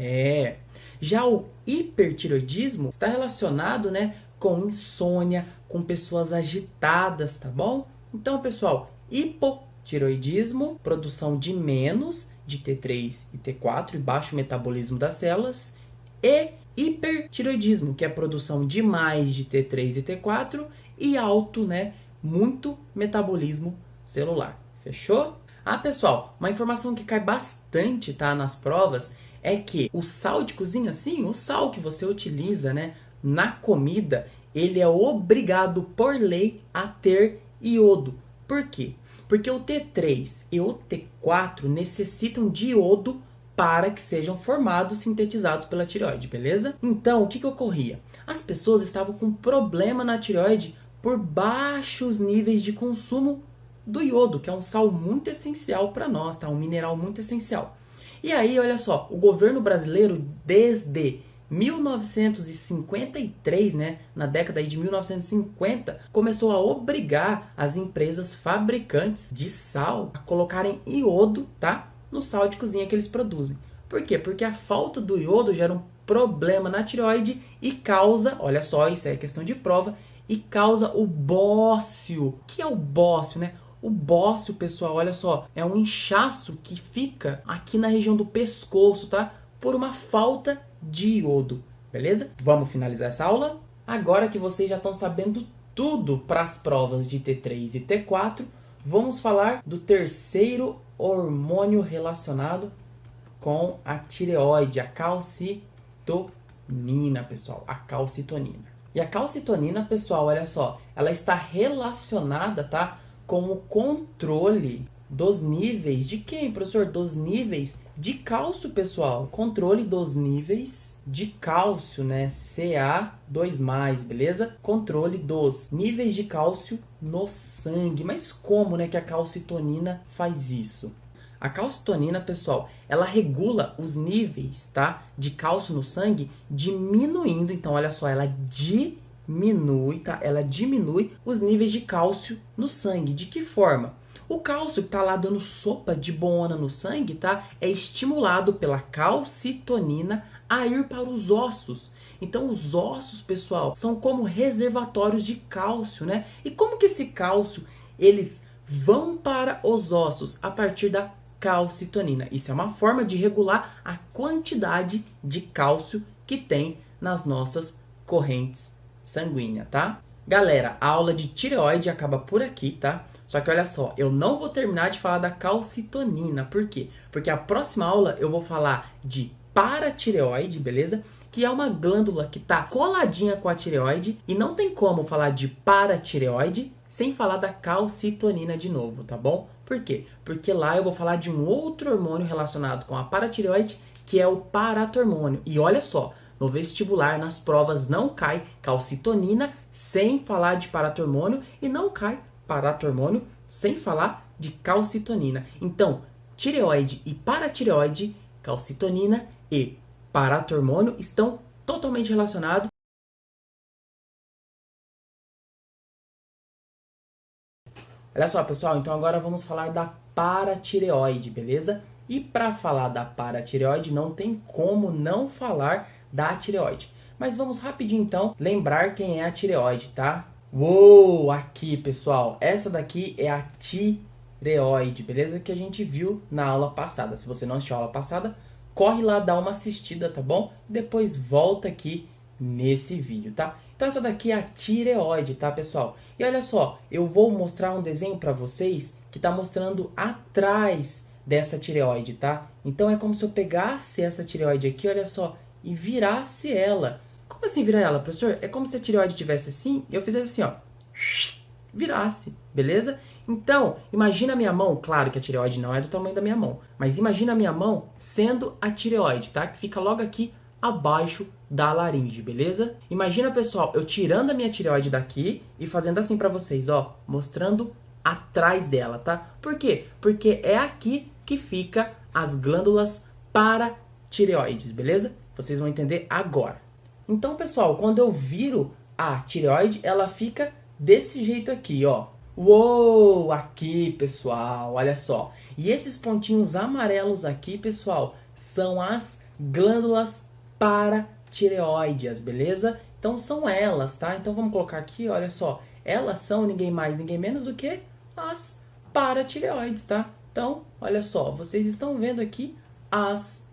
Já o hipertireoidismo está relacionado, né, com insônia, com pessoas agitadas, tá bom? Então, pessoal, hipotireoidismo, produção de menos de T3 e T4 e baixo metabolismo das células, e hipertireoidismo, que é a produção de mais de T3 e T4 e alto, né, muito metabolismo celular. Fechou? Ah, pessoal, uma informação que cai bastante, tá, nas provas é que o sal de cozinha, sim, o sal que você utiliza, né, na comida, ele é obrigado por lei a ter iodo. Por quê? Porque o T3 e o T4 necessitam de iodo para que sejam formados, sintetizados pela tireoide, beleza? Então, o que ocorria? As pessoas estavam com problema na tireoide por baixos níveis de consumo do iodo, que é um sal muito essencial para nós, tá? Um mineral muito essencial. E aí, olha só, o governo brasileiro, desde 1953, né, na década aí de 1950, começou a obrigar as empresas fabricantes de sal a colocarem iodo, tá, no sal de cozinha que eles produzem. Por quê? Porque a falta do iodo gera um problema na tireoide e causa, olha só, isso é questão de prova, e causa o bócio. O que é o bócio, né? O bócio, pessoal, olha só, é um inchaço que fica aqui na região do pescoço, tá? Por uma falta de iodo, beleza? Vamos finalizar essa aula? Agora que vocês já estão sabendo tudo para as provas de T3 e T4, vamos falar do terceiro hormônio relacionado com a tireoide, a calcitonina, pessoal, a calcitonina. E a calcitonina, pessoal, olha só, ela está relacionada, tá, com o controle dos níveis de quem, professor? Dos níveis de cálcio, pessoal. Controle dos níveis de cálcio, né? Ca2+, beleza? Controle dos níveis de cálcio no sangue. Mas como, né, que a calcitonina faz isso? A calcitonina, pessoal, ela regula os níveis, tá, de cálcio no sangue, diminuindo. Então, olha só, ela diminui, tá? Ela diminui os níveis de cálcio no sangue. De que forma? O cálcio que tá lá dando sopa de boona no sangue, tá? É estimulado pela calcitonina a ir para os ossos. Então, os ossos, pessoal, são como reservatórios de cálcio, né? E como que esse cálcio, eles vão para os ossos? A partir da calcitonina. Isso é uma forma de regular a quantidade de cálcio que tem nas nossas correntes sanguíneas, tá? Galera, a aula de tireoide acaba por aqui, tá? Só que olha só, eu não vou terminar de falar da calcitonina. Por quê? Porque a próxima aula eu vou falar de paratireoide, beleza? Que é uma glândula que está coladinha com a tireoide e não tem como falar de paratireoide sem falar da calcitonina de novo, tá bom? Por quê? Porque lá eu vou falar de um outro hormônio relacionado com a paratireoide, que é o paratormônio. E olha só, no vestibular, nas provas, não cai calcitonina sem falar de paratormônio e não cai paratormônio sem falar de calcitonina. Então, tireoide e paratireoide, calcitonina e paratormônio estão totalmente relacionados. Olha só, pessoal, então agora vamos falar da paratireoide, beleza? E para falar da paratireoide, não tem como não falar da tireoide. Mas vamos rapidinho, então, lembrar quem é a tireoide, tá? Uou, aqui, pessoal, essa daqui é a tireoide, beleza? Que a gente viu na aula passada. Se você não assistiu a aula passada, corre lá, dá uma assistida, tá bom? Depois volta aqui nesse vídeo, tá? Então essa daqui é a tireoide, tá, pessoal? E olha só, eu vou mostrar um desenho para vocês que tá mostrando atrás dessa tireoide, tá? Então é como se eu pegasse essa tireoide aqui, olha só, e virasse ela. Como assim virar ela, professor? É como se a tireoide tivesse assim e eu fizesse assim, ó, virasse, beleza? Então, imagina a minha mão, claro que a tireoide não é do tamanho da minha mão, mas imagina a minha mão sendo a tireoide, tá? Que fica logo aqui abaixo da laringe, beleza? Imagina, pessoal, eu tirando a minha tireoide daqui e fazendo assim pra vocês, ó, mostrando atrás dela, tá? Por quê? Porque é aqui que fica as glândulas paratireoides, beleza? Vocês vão entender agora. Então, pessoal, quando eu viro a tireoide, ela fica desse jeito aqui, ó. Uou, aqui, pessoal, olha só. E esses pontinhos amarelos aqui, pessoal, são as glândulas paratireoides, beleza? Então são elas, tá? Então vamos colocar aqui, olha só. Elas são ninguém mais, ninguém menos do que as paratireoides, tá? Então, olha só, vocês estão vendo aqui as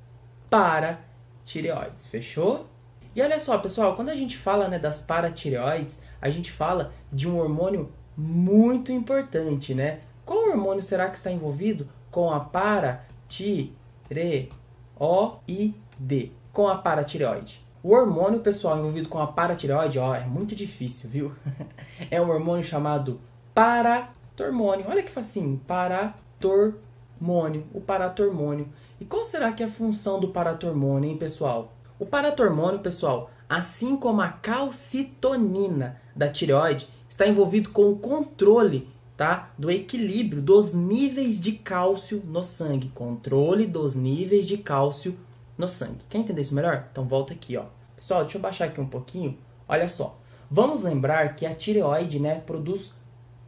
paratireoides, fechou? E olha só, pessoal, quando a gente fala, né, das paratireoides, a gente fala de um hormônio muito importante, né? Qual hormônio será que está envolvido com a paratireoide? Com a paratireoide. O hormônio, pessoal, envolvido com a paratireoide, ó, é muito difícil, viu? É um hormônio chamado paratormônio. Olha que facinho, paratormônio, o paratormônio. E qual será que é a função do paratormônio, hein, pessoal? O paratormônio, pessoal, assim como a calcitonina da tireoide, está envolvido com o controle, tá, do equilíbrio dos níveis de cálcio no sangue. Controle dos níveis de cálcio no sangue. Quer entender isso melhor? Então volta aqui, ó. Pessoal, deixa eu baixar aqui um pouquinho. Olha só. Vamos lembrar que a tireoide, né, produz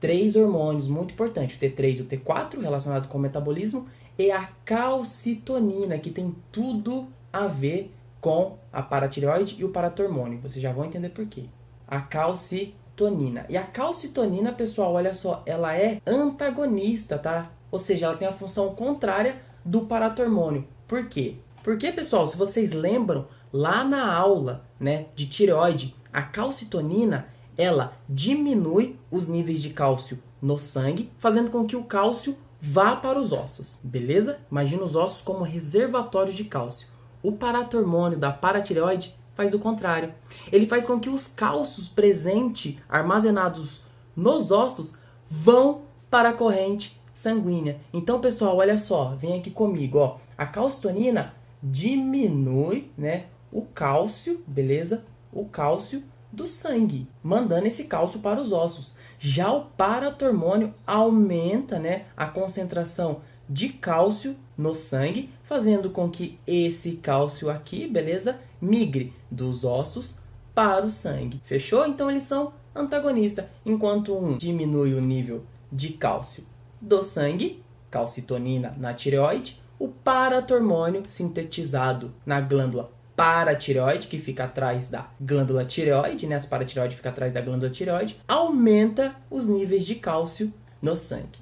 3 hormônios muito importantes. O T3 e o T4, relacionado com o metabolismo, e a calcitonina, que tem tudo a ver com a paratireoide e o paratormônio. Vocês já vão entender por quê. A calcitonina. E a calcitonina, pessoal, olha só, ela é antagonista, tá? Ou seja, ela tem a função contrária do paratormônio. Por quê? Porque, pessoal, se vocês lembram, lá na aula, né, de tireoide, a calcitonina, ela diminui os níveis de cálcio no sangue, fazendo com que o cálcio vá para os ossos, beleza? Imagina os ossos como reservatórios de cálcio. O paratormônio da paratireoide faz o contrário. Ele faz com que os cálcios presentes, armazenados nos ossos, vão para a corrente sanguínea. Então, pessoal, olha só, vem aqui comigo, ó. A calcitonina diminui, né, o cálcio, beleza? O cálcio do sangue, mandando esse cálcio para os ossos. Já o paratormônio aumenta, né, a concentração de cálcio no sangue, fazendo com que esse cálcio aqui, beleza, migre dos ossos para o sangue. Fechou? Então eles são antagonistas. Enquanto um diminui o nível de cálcio do sangue, calcitonina na tireoide, o paratormônio sintetizado na glândula paratireoide, que fica atrás da glândula tireoide, né? As paratireoide fica atrás da glândula tireoide, aumenta os níveis de cálcio no sangue.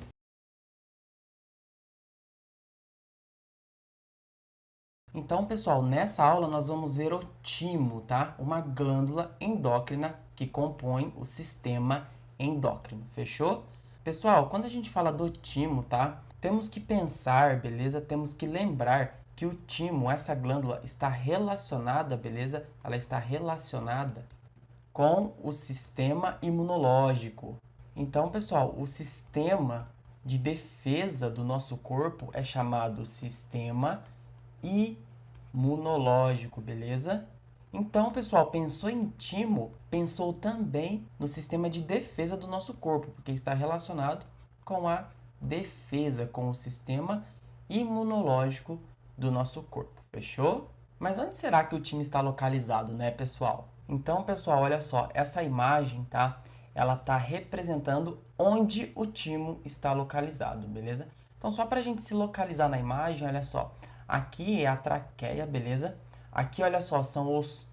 Então, pessoal, nessa aula nós vamos ver o timo, tá? Uma glândula endócrina que compõe o sistema endócrino, fechou? Pessoal, quando a gente fala do timo, tá? Temos que pensar, beleza? Temos que lembrar que o timo, essa glândula, está relacionada, beleza? Ela está relacionada com o sistema imunológico. Então, pessoal, o sistema de defesa do nosso corpo é chamado sistema imunológico, beleza? Então, pessoal, pensou em timo, pensou também no sistema de defesa do nosso corpo, porque está relacionado com a defesa, com o sistema imunológico do nosso corpo, fechou? Mas onde será que o timo está localizado, né, pessoal? Então, pessoal, olha só, essa imagem, tá? Ela está representando onde o timo está localizado, beleza? Então, só para a gente se localizar na imagem, olha só. Aqui é a traqueia, beleza? Aqui, olha só, são os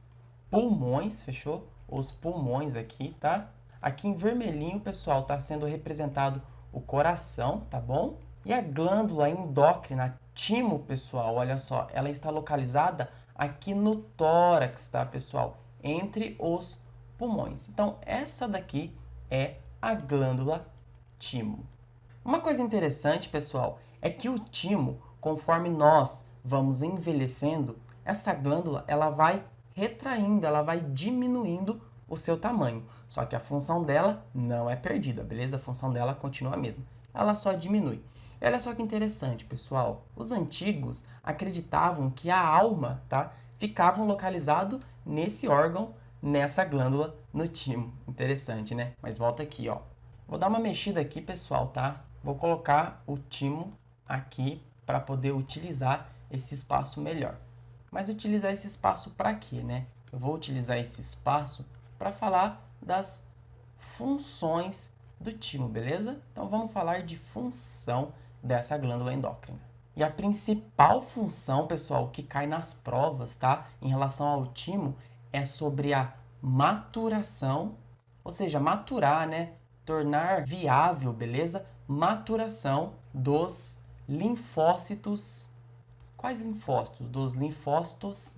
pulmões, fechou? Os pulmões aqui, tá? Aqui em vermelhinho, pessoal, está sendo representado o coração, tá bom? E a glândula endócrina, timo, pessoal, olha só, ela está localizada aqui no tórax, tá, pessoal? Entre os pulmões. Então, essa daqui é a glândula timo. Uma coisa interessante, pessoal, é que o timo, conforme nós vamos envelhecendo, essa glândula ela vai retraindo, ela vai diminuindo o seu tamanho. Só que a função dela não é perdida, beleza? A função dela continua a mesma. Ela só diminui. E olha só que interessante, pessoal. Os antigos acreditavam que a alma, tá, ficava localizado nesse órgão, nessa glândula no timo. Interessante, né? Mas volta aqui, ó. Vou dar uma mexida aqui, pessoal, tá? Vou colocar o timo aqui para poder utilizar esse espaço melhor. Mas utilizar esse espaço para quê, né? Eu vou utilizar esse espaço para falar das funções do timo, beleza? Então vamos falar de função dessa glândula endócrina. E a principal função, pessoal, que cai nas provas, tá? Em relação ao timo, é sobre a maturação, ou seja, maturar, né? Tornar viável, beleza? Maturação dos linfócitos. Quais linfócitos? Dos linfócitos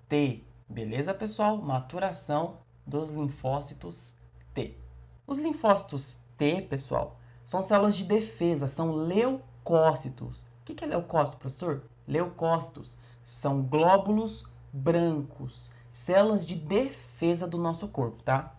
T, beleza, pessoal? Maturação dos linfócitos T. Os linfócitos T, pessoal, são células de defesa, são leucócitos. O que é leucócito, professor? Leucócitos são glóbulos brancos, células de defesa do nosso corpo, tá?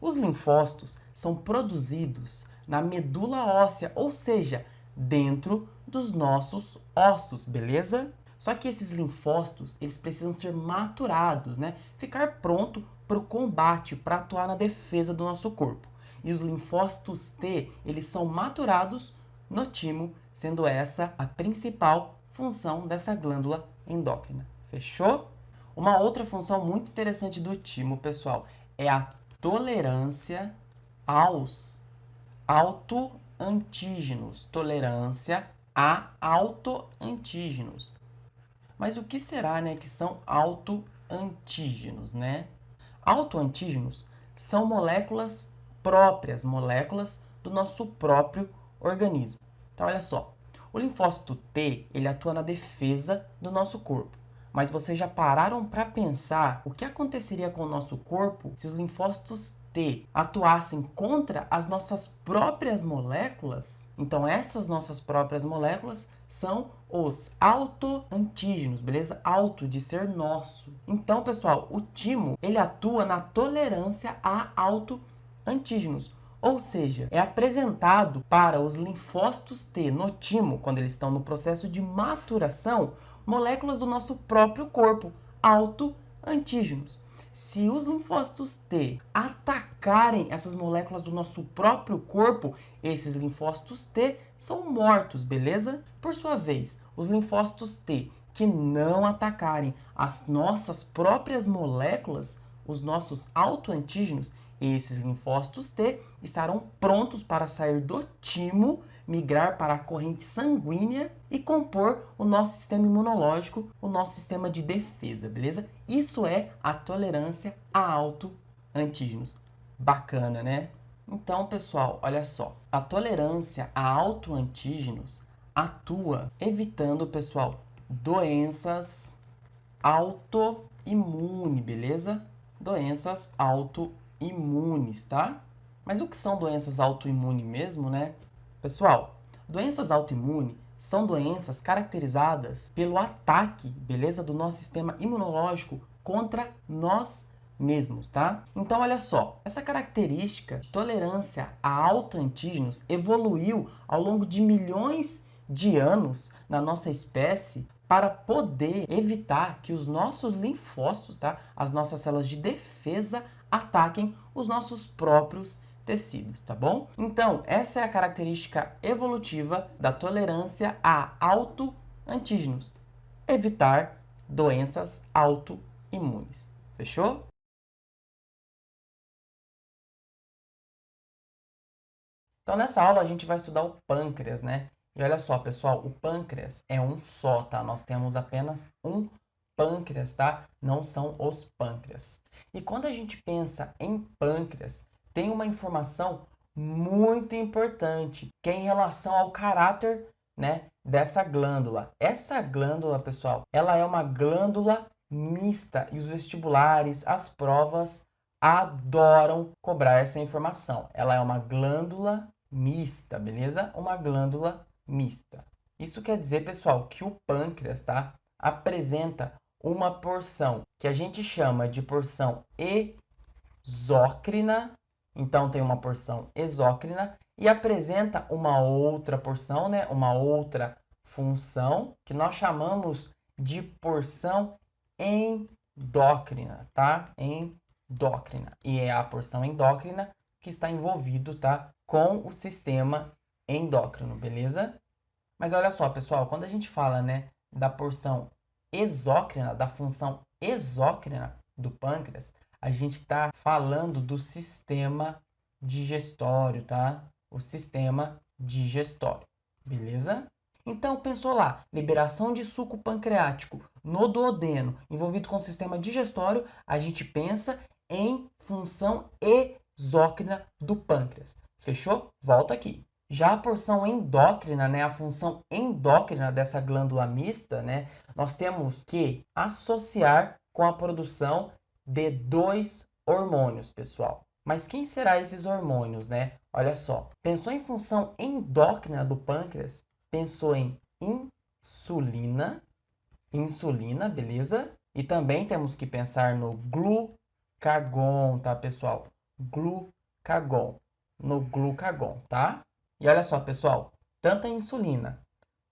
Os linfócitos são produzidos na medula óssea, ou seja, dentro dos nossos ossos, beleza? Só que esses linfócitos, eles precisam ser maturados, né? Ficar pronto para o combate, para atuar na defesa do nosso corpo. E os linfócitos T, eles são maturados no timo, sendo essa a principal função dessa glândula endócrina. Fechou? Uma outra função muito interessante do timo, pessoal, é a tolerância aos autoantígenos. Tolerância a autoantígenos. Mas o que será, né, que são autoantígenos, né? Autoantígenos são moléculas próprias, moléculas do nosso próprio organismo. Então, olha só, o linfócito T, ele atua na defesa do nosso corpo. Mas vocês já pararam para pensar o que aconteceria com o nosso corpo se os linfócitos T atuassem contra as nossas próprias moléculas? Então, essas nossas próprias moléculas são os autoantígenos, beleza? Auto de ser nosso. Então, pessoal, o timo, ele atua na tolerância a autoantígenos. Ou seja, é apresentado para os linfócitos T no timo, quando eles estão no processo de maturação, moléculas do nosso próprio corpo, autoantígenos. Se os linfócitos T atacarem essas moléculas do nosso próprio corpo, esses linfócitos T são mortos, beleza? Por sua vez, os linfócitos T que não atacarem as nossas próprias moléculas, os nossos autoantígenos, esses linfócitos T estarão prontos para sair do timo, migrar para a corrente sanguínea e compor o nosso sistema imunológico, o nosso sistema de defesa, beleza? Isso é a tolerância a autoantígenos. Bacana, né? Então, pessoal, olha só. A tolerância a autoantígenos atua evitando, pessoal, doenças autoimune, beleza? Doenças autoimunes, tá? Mas o que são doenças autoimunes mesmo, né? Pessoal, doenças autoimunes são doenças caracterizadas pelo ataque, beleza, do nosso sistema imunológico contra nós mesmos, tá? Então, olha só, essa característica de tolerância a autoantígenos evoluiu ao longo de milhões de anos na nossa espécie para poder evitar que os nossos linfócitos, tá? As nossas células de defesa ataquem os nossos próprios tecidos, tá bom? Então, essa é a característica evolutiva da tolerância a autoantígenos. Evitar doenças autoimunes. Fechou? Então, nessa aula a gente vai estudar o pâncreas, né? E olha só, pessoal, o pâncreas é um só, tá? Nós temos apenas um pâncreas, tá? Não são os pâncreas. E quando a gente pensa em pâncreas, tem uma informação muito importante, que é em relação ao caráter, né, dessa glândula. Essa glândula, pessoal, ela é uma glândula mista e os vestibulares, as provas adoram cobrar essa informação. Ela é uma glândula mista, beleza? Uma glândula mista. Isso quer dizer, pessoal, que o pâncreas, tá, apresenta uma porção que a gente chama de porção exócrina. Então tem uma porção exócrina e apresenta uma outra porção, né, uma outra função que nós chamamos de porção endócrina, tá? Endócrina. E é a porção endócrina que está envolvido, tá, com o sistema endócrino, beleza? Mas olha só, pessoal, quando a gente fala, né, da porção exócrina, da função exócrina do pâncreas, a gente está falando do sistema digestório, tá? O sistema digestório, beleza? Então, pensou lá, liberação de suco pancreático no duodeno, envolvido com o sistema digestório, a gente pensa em função exócrina do pâncreas. Fechou? Volta aqui. Já a porção endócrina, né, a função endócrina dessa glândula mista, né, nós temos que associar com a produção de dois hormônios, pessoal. Mas quem será esses hormônios, né? Olha só, pensou em função endócrina do pâncreas? Pensou em insulina, beleza? E também temos que pensar no glucagon, tá, pessoal? No glucagon, tá? E olha só, pessoal, tanto a insulina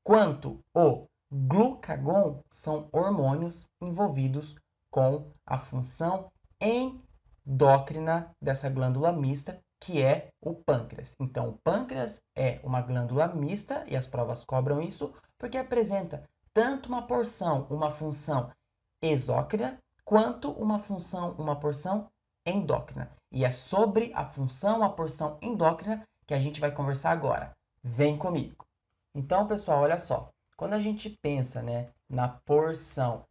quanto o glucagon são hormônios envolvidos com a função endócrina dessa glândula mista, que é o pâncreas. Então, o pâncreas é uma glândula mista, e as provas cobram isso, porque apresenta tanto uma função exócrina, quanto uma porção endócrina. E é sobre a porção endócrina, que a gente vai conversar agora. Vem comigo! Então, pessoal, olha só. Quando a gente pensa, né, na porção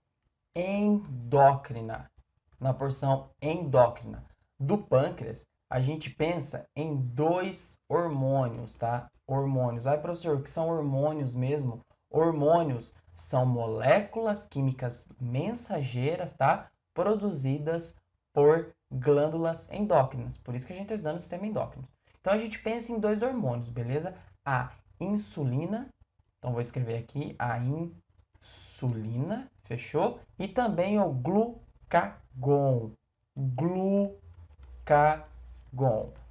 endócrina do pâncreas, a gente pensa em dois hormônios, tá? Hormônios. Ai, professor, o que são hormônios mesmo? Hormônios são moléculas químicas mensageiras, tá? Produzidas por glândulas endócrinas. Por isso que a gente está estudando o sistema endócrino. Então, a gente pensa em dois hormônios, beleza? A insulina. Então, vou escrever aqui a insulina, fechou? E também o glucagon.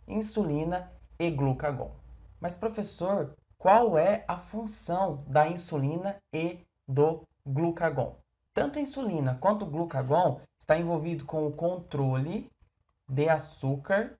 Insulina e glucagon. Mas, professor, qual é a função da insulina e do glucagon? Tanto a insulina quanto o glucagon está envolvido com o controle de açúcar.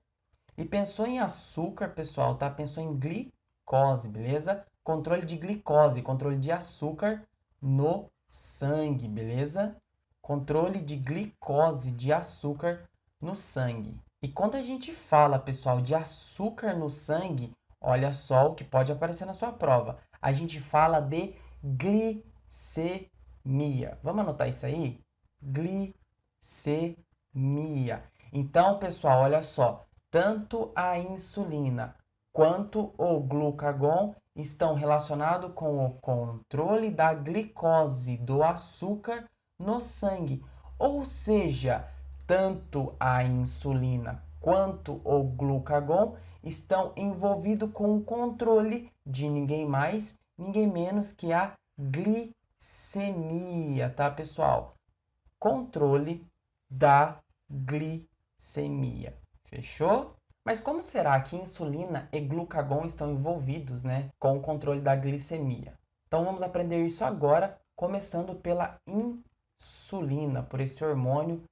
E pensou em açúcar, pessoal, tá? Pensou em glicose, beleza? Controle de glicose, controle de açúcar no sangue, beleza? Controle de glicose, de açúcar no sangue. E quando a gente fala, pessoal, de açúcar no sangue, olha só o que pode aparecer na sua prova. A gente fala de glicemia. Vamos anotar isso aí? Glicemia. Então, pessoal, olha só. Tanto a insulina quanto o glucagon estão relacionados com o controle da glicose, do açúcar no sangue. Ou seja, tanto a insulina quanto o glucagon estão envolvidos com o controle de ninguém mais, ninguém menos que a glicemia, tá, pessoal? Controle da glicemia. Fechou? Mas como será que insulina e glucagon estão envolvidos, né, com o controle da glicemia? Então vamos aprender isso agora, começando pela insulina, por esse hormônio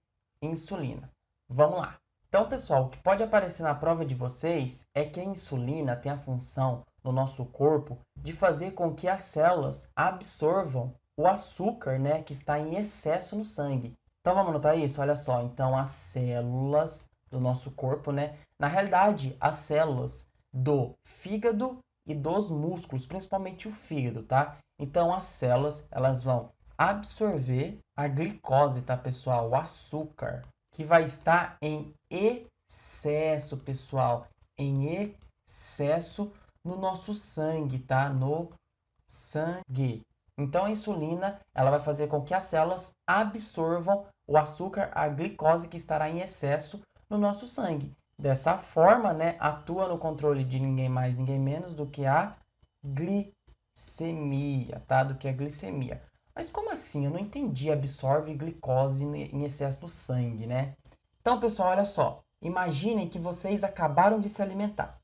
insulina. Vamos lá. Então, pessoal, o que pode aparecer na prova de vocês é que a insulina tem a função no nosso corpo de fazer com que as células absorvam o açúcar, né, que está em excesso no sangue. Então vamos anotar isso? Olha só, então as células do nosso corpo, né, na realidade, as células do fígado e dos músculos, principalmente o fígado, tá? Então as células, elas vão absorver a glicose, tá, pessoal? O açúcar, que vai estar em excesso, pessoal, em excesso no nosso sangue, tá? No sangue. Então a insulina, ela vai fazer com que as células absorvam o açúcar, a glicose que estará em excesso no nosso sangue. Dessa forma, né, atua no controle de ninguém mais, ninguém menos do que a glicemia, tá? Do que a glicemia. Mas como assim? Eu não entendi. Absorve glicose em excesso no sangue, né? Então, pessoal, olha só. Imaginem que vocês acabaram de se alimentar.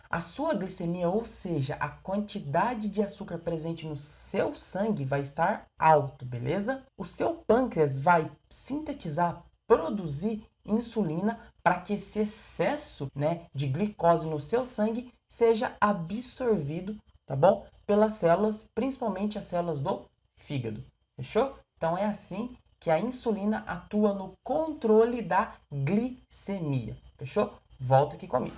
A sua glicemia, ou seja, a quantidade de açúcar presente no seu sangue vai estar alto, beleza? O seu pâncreas vai sintetizar, produzir insulina para que esse excesso, né, de glicose no seu sangue seja absorvido, tá bom? Pelas células, principalmente as células do fígado. Fechou? Então é assim que a insulina atua no controle da glicemia. Fechou? Volta aqui comigo.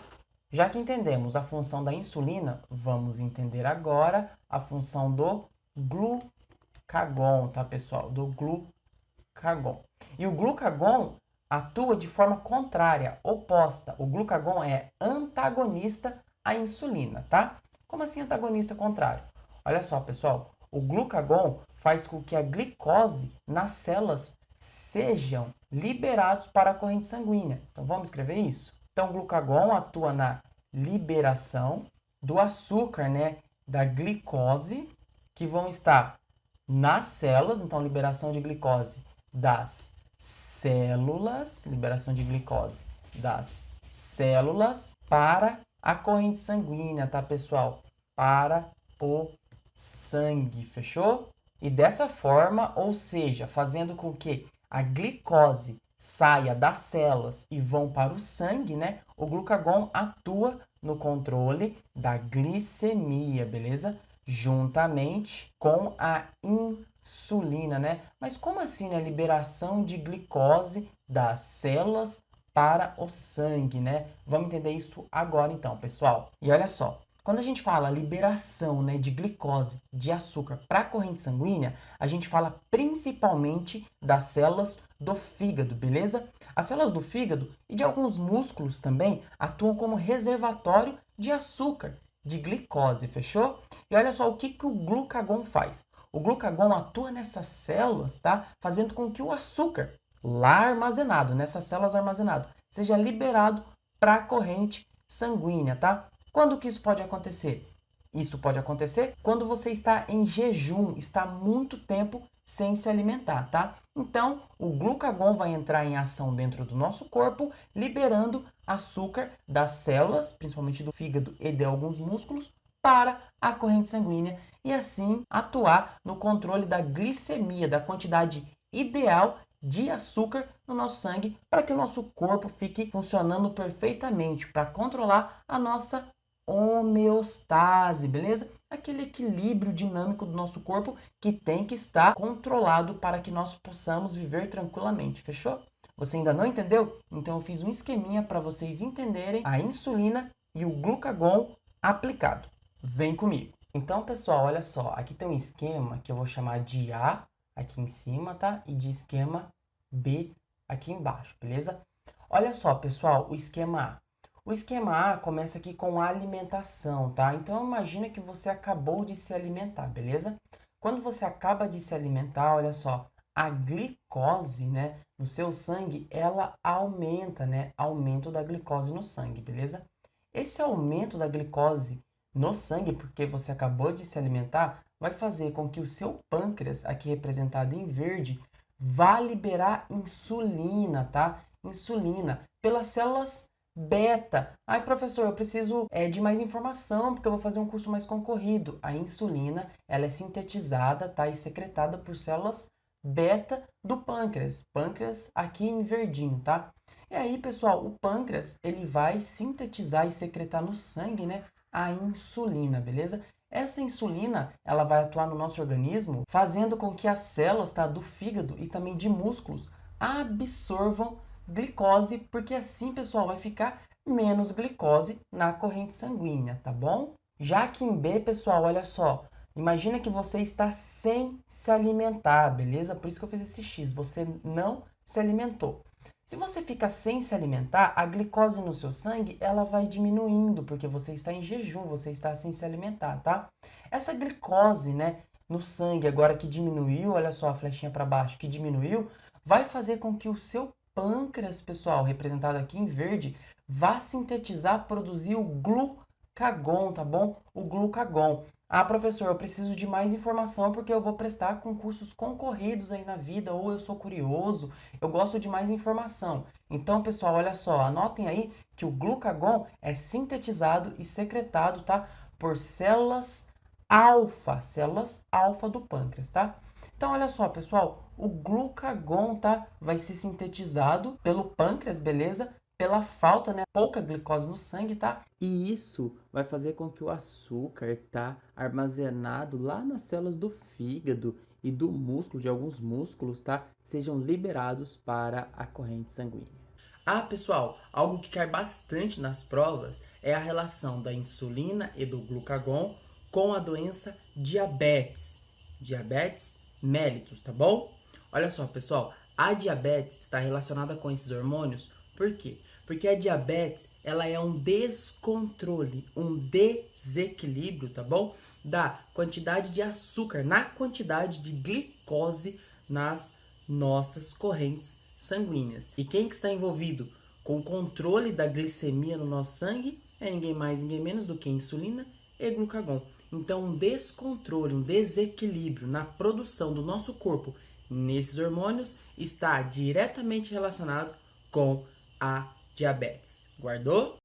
Já que entendemos a função da insulina, vamos entender agora a função do glucagon, tá, pessoal? Do glucagon. E o glucagon atua de forma contrária, oposta. O glucagon é antagonista à insulina, tá? Como assim antagonista contrário? Olha só, pessoal. O glucagon faz com que a glicose nas células sejam liberados para a corrente sanguínea. Então, vamos escrever isso? Então, o glucagon atua na liberação do açúcar, né, da glicose, que vão estar nas células. Então, liberação de glicose das células, liberação de glicose das células para a corrente sanguínea, tá, pessoal? Para o sangue, fechou? E dessa forma, ou seja, fazendo com que a glicose saia das células e vão para o sangue, né? O glucagon atua no controle da glicemia, beleza? Juntamente com a insulina, né? Mas como assim, né? Liberação de glicose das células para o sangue, né? Vamos entender isso agora então, pessoal. E olha só, quando a gente fala liberação, né, de glicose, de açúcar para a corrente sanguínea, a gente fala principalmente das células do fígado, beleza? As células do fígado e de alguns músculos também atuam como reservatório de açúcar, de glicose, fechou? E olha só o que o glucagon faz. O glucagon atua nessas células, tá? Fazendo com que o açúcar lá armazenado, nessas células armazenado, seja liberado para a corrente sanguínea, tá? Quando que isso pode acontecer? Isso pode acontecer quando você está em jejum, está muito tempo sem se alimentar, tá? Então, o glucagon vai entrar em ação dentro do nosso corpo, liberando açúcar das células, principalmente do fígado e de alguns músculos, para a corrente sanguínea e assim atuar no controle da glicemia, da quantidade ideal de açúcar no nosso sangue, para que o nosso corpo fique funcionando perfeitamente, para controlar a nossa homeostase, beleza? Aquele equilíbrio dinâmico do nosso corpo que tem que estar controlado para que nós possamos viver tranquilamente, fechou? Você ainda não entendeu? Então eu fiz um esqueminha para vocês entenderem a insulina e o glucagon aplicado. Vem comigo. Então, pessoal, olha só, aqui tem um esquema que eu vou chamar de A aqui em cima, tá? E de esquema B aqui embaixo, beleza? Olha só, pessoal, o esquema A. O esquema A começa aqui com a alimentação, tá? Então, imagina que você acabou de se alimentar, beleza? Quando você acaba de se alimentar, olha só, a glicose, né, no seu sangue, ela aumenta, né? Aumento da glicose no sangue, beleza? Esse aumento da glicose no sangue, porque você acabou de se alimentar, vai fazer com que o seu pâncreas, aqui representado em verde, vá liberar insulina, tá? Insulina pelas células beta. Ai, professor, eu preciso de mais informação porque eu vou fazer um curso mais concorrido. A insulina, ela é sintetizada, tá? E secretada por células beta do pâncreas. Pâncreas aqui em verdinho, tá? E aí, pessoal, o pâncreas, ele vai sintetizar e secretar no sangue, né, a insulina, beleza? Essa insulina, ela vai atuar no nosso organismo, fazendo com que as células, tá, do fígado e também de músculos absorvam glicose, porque assim, pessoal, vai ficar menos glicose na corrente sanguínea, tá bom? Já aqui em B, pessoal, olha só, imagina que você está sem se alimentar, beleza? Por isso que eu fiz esse X, você não se alimentou. Se você fica sem se alimentar, a glicose no seu sangue, ela vai diminuindo, porque você está em jejum, você está sem se alimentar, tá? Essa glicose, né, no sangue, agora que diminuiu, olha só a flechinha para baixo, que diminuiu, vai fazer com que o seu pâncreas, pessoal, representado aqui em verde, vá sintetizar, produzir o glucagon, tá bom? O glucagon. Ah, professor, eu preciso de mais informação porque eu vou prestar concursos concorridos aí na vida, ou eu sou curioso, eu gosto de mais informação. Então, pessoal, olha só, anotem aí que o glucagon é sintetizado e secretado, tá? Por células alfa do pâncreas, tá? Então, olha só, pessoal, o glucagon, tá? Vai ser sintetizado pelo pâncreas, beleza? Pela falta, né, pouca glicose no sangue, tá? E isso vai fazer com que o açúcar, tá, armazenado lá nas células do fígado e do músculo, de alguns músculos, tá, sejam liberados para a corrente sanguínea. Ah, pessoal, algo que cai bastante nas provas é a relação da insulina e do glucagon com a doença diabetes. Diabetes mellitus, tá bom? Olha só, pessoal, a diabetes está relacionada com esses hormônios, por quê? Porque a diabetes, ela é um descontrole, um desequilíbrio, tá bom? Da quantidade de açúcar, na quantidade de glicose nas nossas correntes sanguíneas. E quem que está envolvido com o controle da glicemia no nosso sangue é ninguém mais, ninguém menos do que insulina e glucagon. Então, um descontrole, um desequilíbrio na produção do nosso corpo nesses hormônios está diretamente relacionado com a diabetes. Guardou?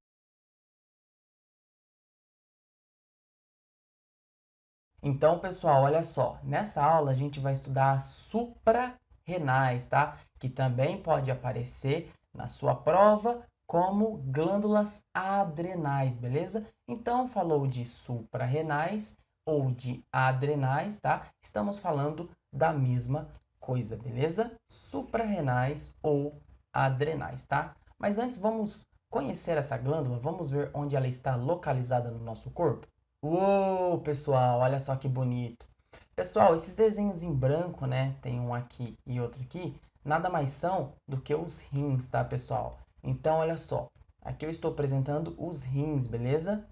Então, pessoal, olha só. Nessa aula a gente vai estudar as suprarrenais, tá? Que também pode aparecer na sua prova como glândulas adrenais, beleza? Então, falou de suprarrenais ou de adrenais, tá? Estamos falando da mesma coisa, beleza? Suprarrenais ou adrenais, tá? Mas antes vamos conhecer essa glândula, vamos ver onde ela está localizada no nosso corpo? Uou, pessoal, olha só que bonito. Pessoal, esses desenhos em branco, né? Tem um aqui e outro aqui, nada mais são do que os rins, tá, pessoal? Então, olha só. Aqui eu estou apresentando os rins, beleza?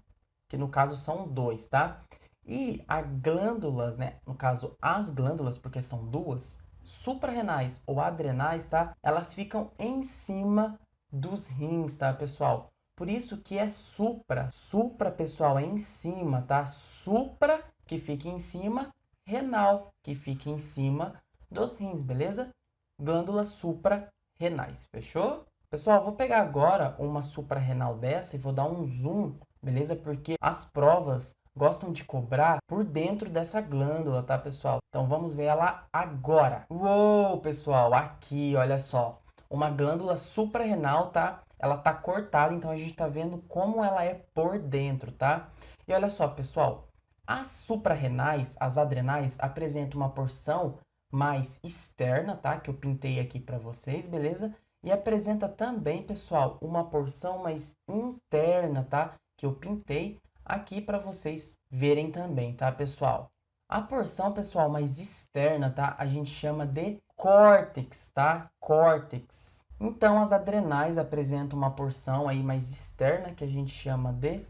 Que no caso são dois, tá? E as glândulas, né? No caso, as glândulas, porque são duas, suprarrenais ou adrenais, tá? Elas ficam em cima dos rins, tá, pessoal? Por isso que é supra. Supra, pessoal, é em cima, tá? Supra, que fica em cima, renal, que fica em cima dos rins, beleza? Glândulas suprarrenais, fechou? Pessoal, vou pegar agora uma suprarrenal dessa e vou dar um zoom, beleza? Porque as provas gostam de cobrar por dentro dessa glândula, tá, pessoal? Então vamos ver ela agora. Uou, pessoal, aqui, olha só. Uma glândula suprarrenal, tá? Ela tá cortada, então a gente tá vendo como ela é por dentro, tá? E olha só, pessoal, as suprarrenais, as adrenais, apresentam uma porção mais externa, tá? Que eu pintei aqui para vocês, beleza? E apresenta também, pessoal, uma porção mais interna, tá? Que eu pintei aqui para vocês verem também, tá, pessoal? A porção, pessoal, mais externa, tá? A gente chama de córtex, tá? Córtex. Então, as adrenais apresentam uma porção aí mais externa que a gente chama de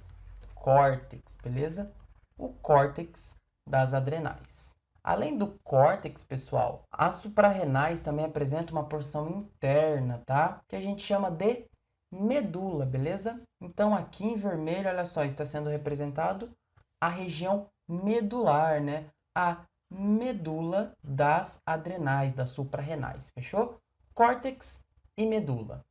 córtex, beleza? O córtex das adrenais. Além do córtex, pessoal, as suprarrenais também apresentam uma porção interna, tá? Que a gente chama de medula, beleza? Então, aqui em vermelho, olha só, está sendo representado a região medular, né? A medula das adrenais, das suprarrenais, fechou? Córtex e medula.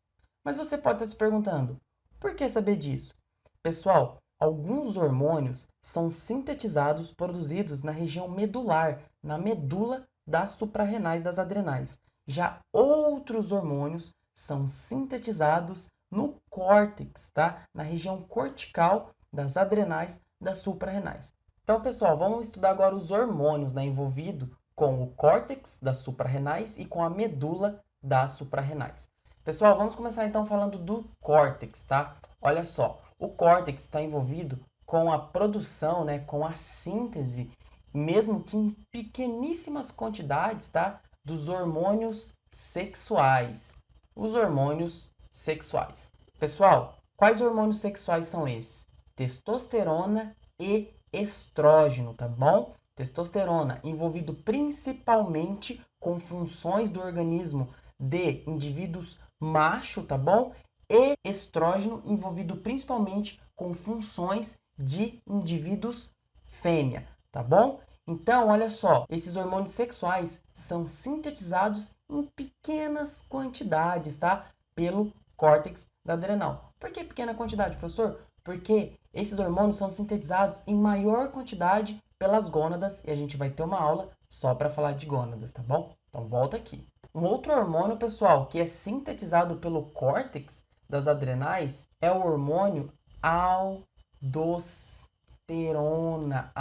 Mas você pode estar se perguntando, por que saber disso? Pessoal, alguns hormônios são sintetizados, produzidos na região medular, na medula das suprarrenais das adrenais. Já outros hormônios são sintetizados no córtex, tá? Na região cortical das adrenais das suprarrenais. Então, pessoal, vamos estudar agora os hormônios, né, envolvidos com o córtex das suprarrenais e com a medula das suprarrenais. Pessoal, vamos começar então falando do córtex, tá? Olha só, o córtex está envolvido com a produção, né, com a síntese, mesmo que em pequeníssimas quantidades, tá? Dos hormônios sexuais. Os hormônios sexuais. Pessoal, quais hormônios sexuais são esses? Testosterona e estrógeno, tá bom? Testosterona envolvido principalmente com funções do organismo de indivíduos macho, tá bom? E estrógeno envolvido principalmente com funções de indivíduos fêmea, tá bom? Então, olha só, esses hormônios sexuais são sintetizados em pequenas quantidades, tá? Pelo córtex da adrenal. Por que pequena quantidade, professor? Porque esses hormônios são sintetizados em maior quantidade pelas gônadas e a gente vai ter uma aula só para falar de gônadas, tá bom? Então, volta aqui. Um outro hormônio, pessoal, que é sintetizado pelo córtex das adrenais é o hormônio aldosterona.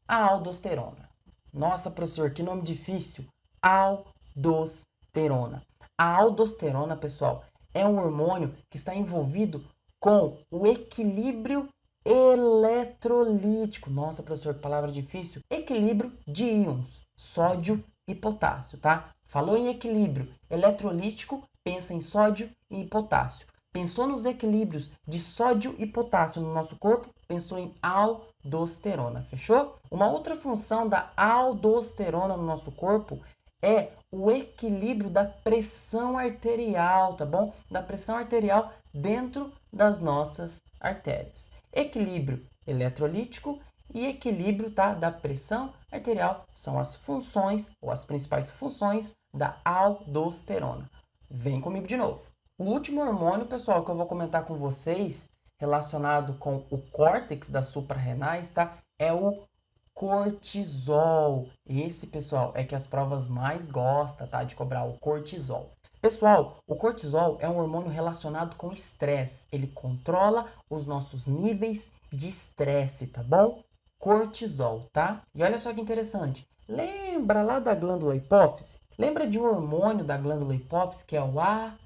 A aldosterona. Nossa, professor, que nome difícil. Aldosterona. A aldosterona, pessoal, é um hormônio que está envolvido com o equilíbrio eletrolítico. Nossa, professor, que palavra difícil. Equilíbrio de íons, sódio e potássio, tá? Falou em equilíbrio eletrolítico, pensa em sódio e potássio. Pensou nos equilíbrios de sódio e potássio no nosso corpo, pensou em aldosterona, fechou? Uma outra função da aldosterona no nosso corpo é o equilíbrio da pressão arterial, tá bom? Da pressão arterial dentro das nossas artérias. Equilíbrio eletrolítico e equilíbrio, tá, da pressão arterial são as funções ou as principais funções da aldosterona. Vem comigo de novo. O último hormônio, pessoal, que eu vou comentar com vocês relacionado com o córtex das suprarrenais, tá? É o cortisol. Esse, pessoal, é que as provas mais gostam, tá? De cobrar o cortisol. Pessoal, o cortisol é um hormônio relacionado com estresse. Ele controla os nossos níveis de estresse, tá bom? Cortisol, tá? E olha só que interessante. Lembra lá da glândula hipófise? Lembra de um hormônio da glândula hipófise que é o ACTH?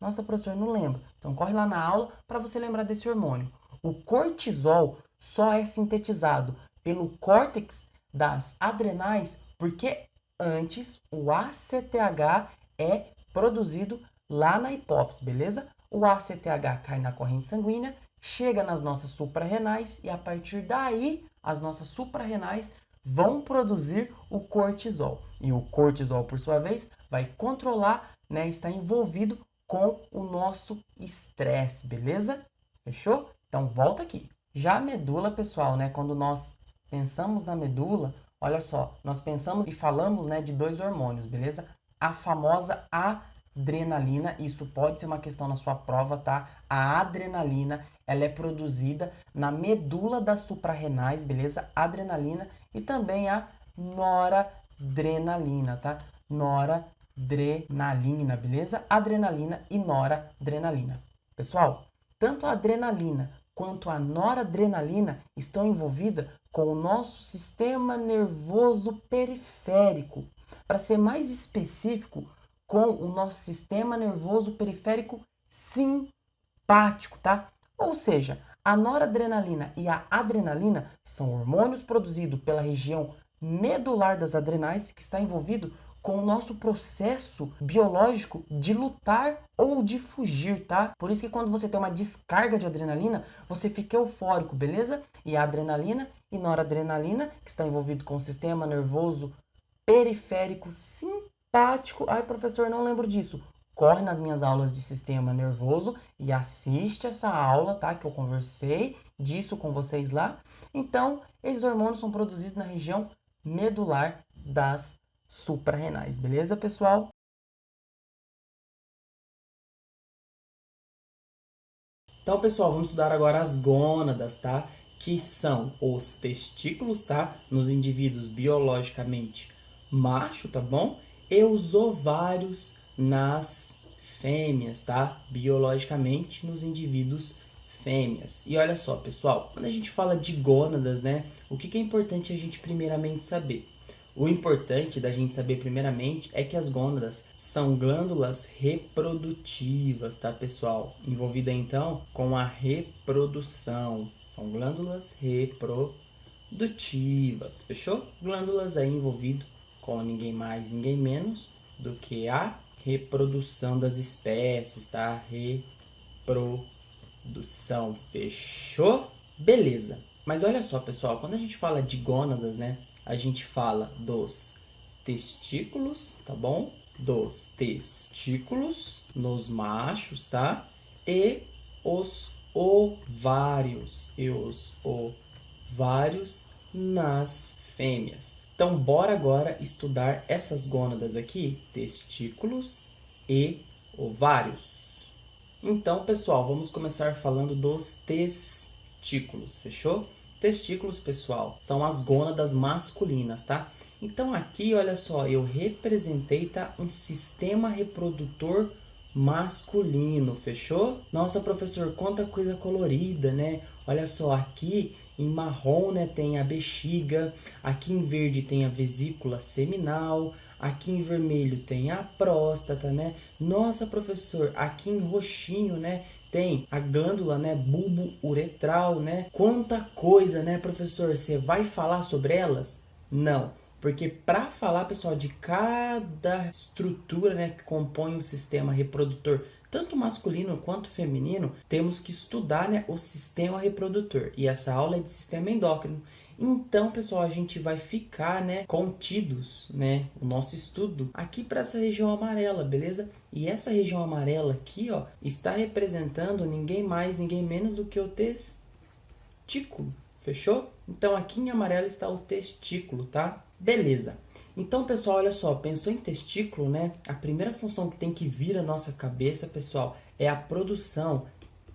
Nossa, professor, não lembro. Então corre lá na aula para você lembrar desse hormônio. O cortisol só é sintetizado pelo córtex das adrenais porque antes o ACTH é produzido lá na hipófise, beleza? O ACTH cai na corrente sanguínea, chega nas nossas suprarrenais e a partir daí as nossas suprarrenais vão produzir o cortisol. E o cortisol, por sua vez, vai controlar, né, está envolvido com o nosso estresse, beleza? Fechou? Então volta aqui. Já a medula, pessoal, né, quando nós pensamos na medula, olha só, nós pensamos e falamos, né, de dois hormônios, beleza? A famosa adrenalina, isso pode ser uma questão na sua prova, tá? A adrenalina, ela é produzida na medula das suprarrenais, beleza? Adrenalina e também a noradrenalina, tá? Noradrenalina, beleza? Adrenalina e noradrenalina. Pessoal, tanto a adrenalina quanto a noradrenalina estão envolvidas com o nosso sistema nervoso periférico. Para ser mais específico, com o nosso sistema nervoso periférico simpático, tá? Ou seja, a noradrenalina e a adrenalina são hormônios produzidos pela região medular das adrenais que está envolvido com o nosso processo biológico de lutar ou de fugir, tá? Por isso que quando você tem uma descarga de adrenalina, você fica eufórico, beleza? E a adrenalina e noradrenalina, que está envolvido com o sistema nervoso periférico simpático. Ai, professor, não lembro disso. Corre nas minhas aulas de sistema nervoso e assiste essa aula, tá? Que eu conversei disso com vocês lá. Então, esses hormônios são produzidos na região medular das suprarrenais, beleza, pessoal? Então, pessoal, vamos estudar agora as gônadas, tá? Que são os testículos, tá? Nos indivíduos biologicamente macho, tá bom? E os ovários nas fêmeas, tá? Biologicamente nos indivíduos fêmeas. E olha só, pessoal, quando a gente fala de gônadas, né? O que é importante a gente primeiramente saber? O importante da gente saber primeiramente é que as gônadas são glândulas reprodutivas, tá, pessoal? Envolvida então com a reprodução. São glândulas reprodutivas, fechou? Glândulas aí envolvido com ninguém mais, ninguém menos do que a reprodução das espécies, tá? Reprodução, fechou? Beleza. Mas olha só, pessoal, quando a gente fala de gônadas, né? A gente fala dos testículos, tá bom? Dos testículos nos machos, tá? E os ovários. E os ovários nas fêmeas. Então, bora agora estudar essas gônadas aqui, testículos e ovários. Então, pessoal, vamos começar falando dos testículos, fechou? Testículos, pessoal, são as gônadas masculinas, tá? Então, aqui, olha só, eu representei, tá, um sistema reprodutor masculino, fechou? Nossa, professor, quanta coisa colorida, né? Olha só, aqui em marrom, né, tem a bexiga, aqui em verde tem a vesícula seminal, aqui em vermelho tem a próstata, né? Nossa, professor, aqui em roxinho, né, tem a glândula, né, bulbo uretral, né? Quanta coisa, né, professor? Você vai falar sobre elas? Não, porque para falar, pessoal, de cada estrutura, né, que compõe o sistema reprodutor, tanto masculino quanto feminino, temos que estudar, né, o sistema reprodutor. E essa aula é de sistema endócrino. Então, pessoal, a gente vai ficar, né, contidos, né, o nosso estudo aqui para essa região amarela, beleza? E essa região amarela aqui, ó, está representando ninguém mais, ninguém menos do que o testículo, fechou? Então, aqui em amarelo está o testículo, tá? Beleza. Então, pessoal, olha só, pensou em testículo, né? A primeira função que tem que vir à nossa cabeça, pessoal, é a produção,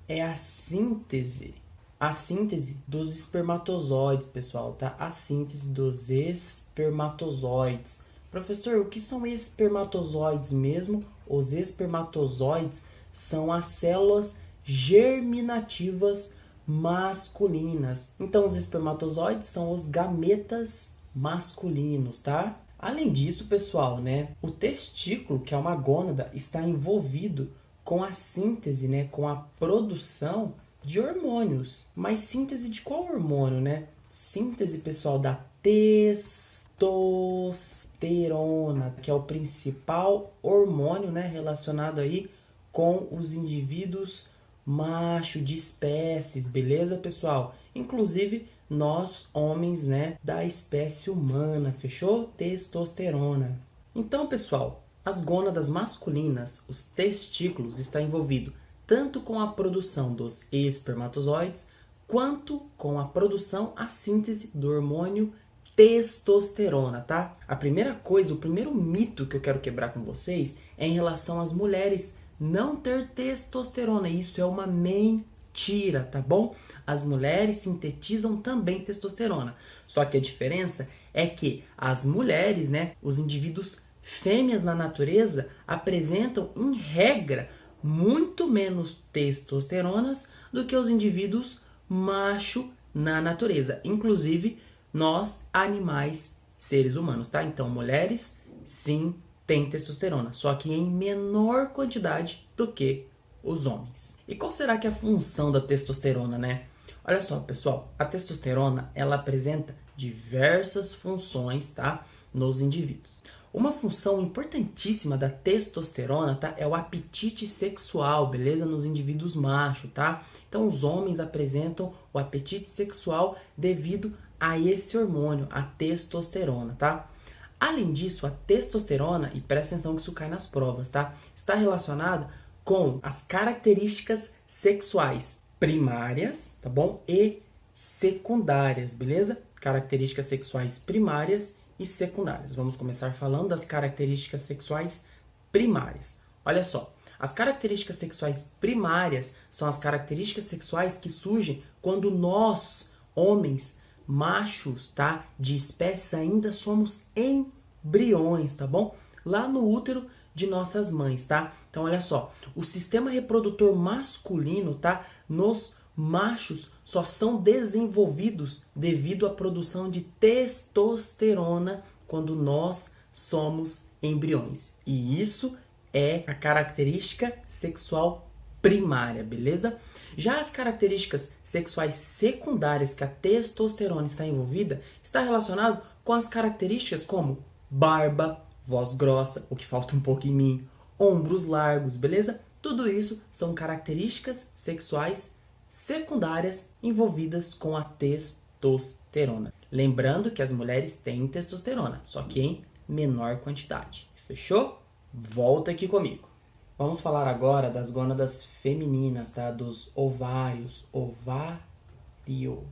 é a síntese. A síntese dos espermatozoides, pessoal, tá? A síntese dos espermatozoides. Professor, o que são espermatozoides mesmo? Os espermatozoides são as células germinativas masculinas. Então, os espermatozoides são os gametas masculinos, tá? Além disso, pessoal, né, o testículo, que é uma gônada, está envolvido com a síntese, né, com a produção de hormônios. Mas síntese de qual hormônio, né? Síntese, pessoal, da testosterona, que é o principal hormônio, né, relacionado aí com os indivíduos macho de espécies, beleza, pessoal? Inclusive nós, homens, né, da espécie humana, fechou? Testosterona. Então, pessoal, as gônadas masculinas, os testículos, está envolvido tanto com a produção dos espermatozoides, quanto com a produção, a síntese do hormônio testosterona, tá? A primeira coisa, o primeiro mito que eu quero quebrar com vocês é em relação às mulheres não ter testosterona. Isso é uma mentira, tá bom? As mulheres sintetizam também testosterona. Só que a diferença é que as mulheres, né, os indivíduos fêmeas na natureza apresentam, em regra, muito menos testosteronas do que os indivíduos macho na natureza. Inclusive, nós, animais, seres humanos, tá? Então, mulheres, sim, têm testosterona, só que em menor quantidade do que os homens. E qual será que é a função da testosterona, né? Olha só, pessoal, a testosterona, ela apresenta diversas funções, tá? nos indivíduos. Uma função importantíssima da testosterona, tá? É o apetite sexual, beleza? Nos indivíduos machos, tá? Então, os homens apresentam o apetite sexual devido a esse hormônio, a testosterona, tá? Além disso, a testosterona, e presta atenção que isso cai nas provas, tá? Está relacionada com as características sexuais primárias, tá bom? E secundárias, beleza? Características sexuais primárias e secundárias. Vamos começar falando das características sexuais primárias. Olha só, as características sexuais primárias são as características sexuais que surgem quando nós, homens, machos, tá? De espécies ainda somos embriões, tá bom? Lá no útero de nossas mães, tá? Então, olha só, o sistema reprodutor masculino, tá? Nos machos só são desenvolvidos devido à produção de testosterona quando nós somos embriões. E isso é a característica sexual primária, beleza? Já as características sexuais secundárias que a testosterona está envolvida, está relacionado com as características como barba, voz grossa, o que falta um pouco em mim, ombros largos, beleza? Tudo isso são características sexuais secundárias envolvidas com a testosterona. Lembrando que as mulheres têm testosterona, só que em menor quantidade. Fechou? Volta aqui comigo. Vamos falar agora das gônadas femininas, tá? Dos ovários, ovário,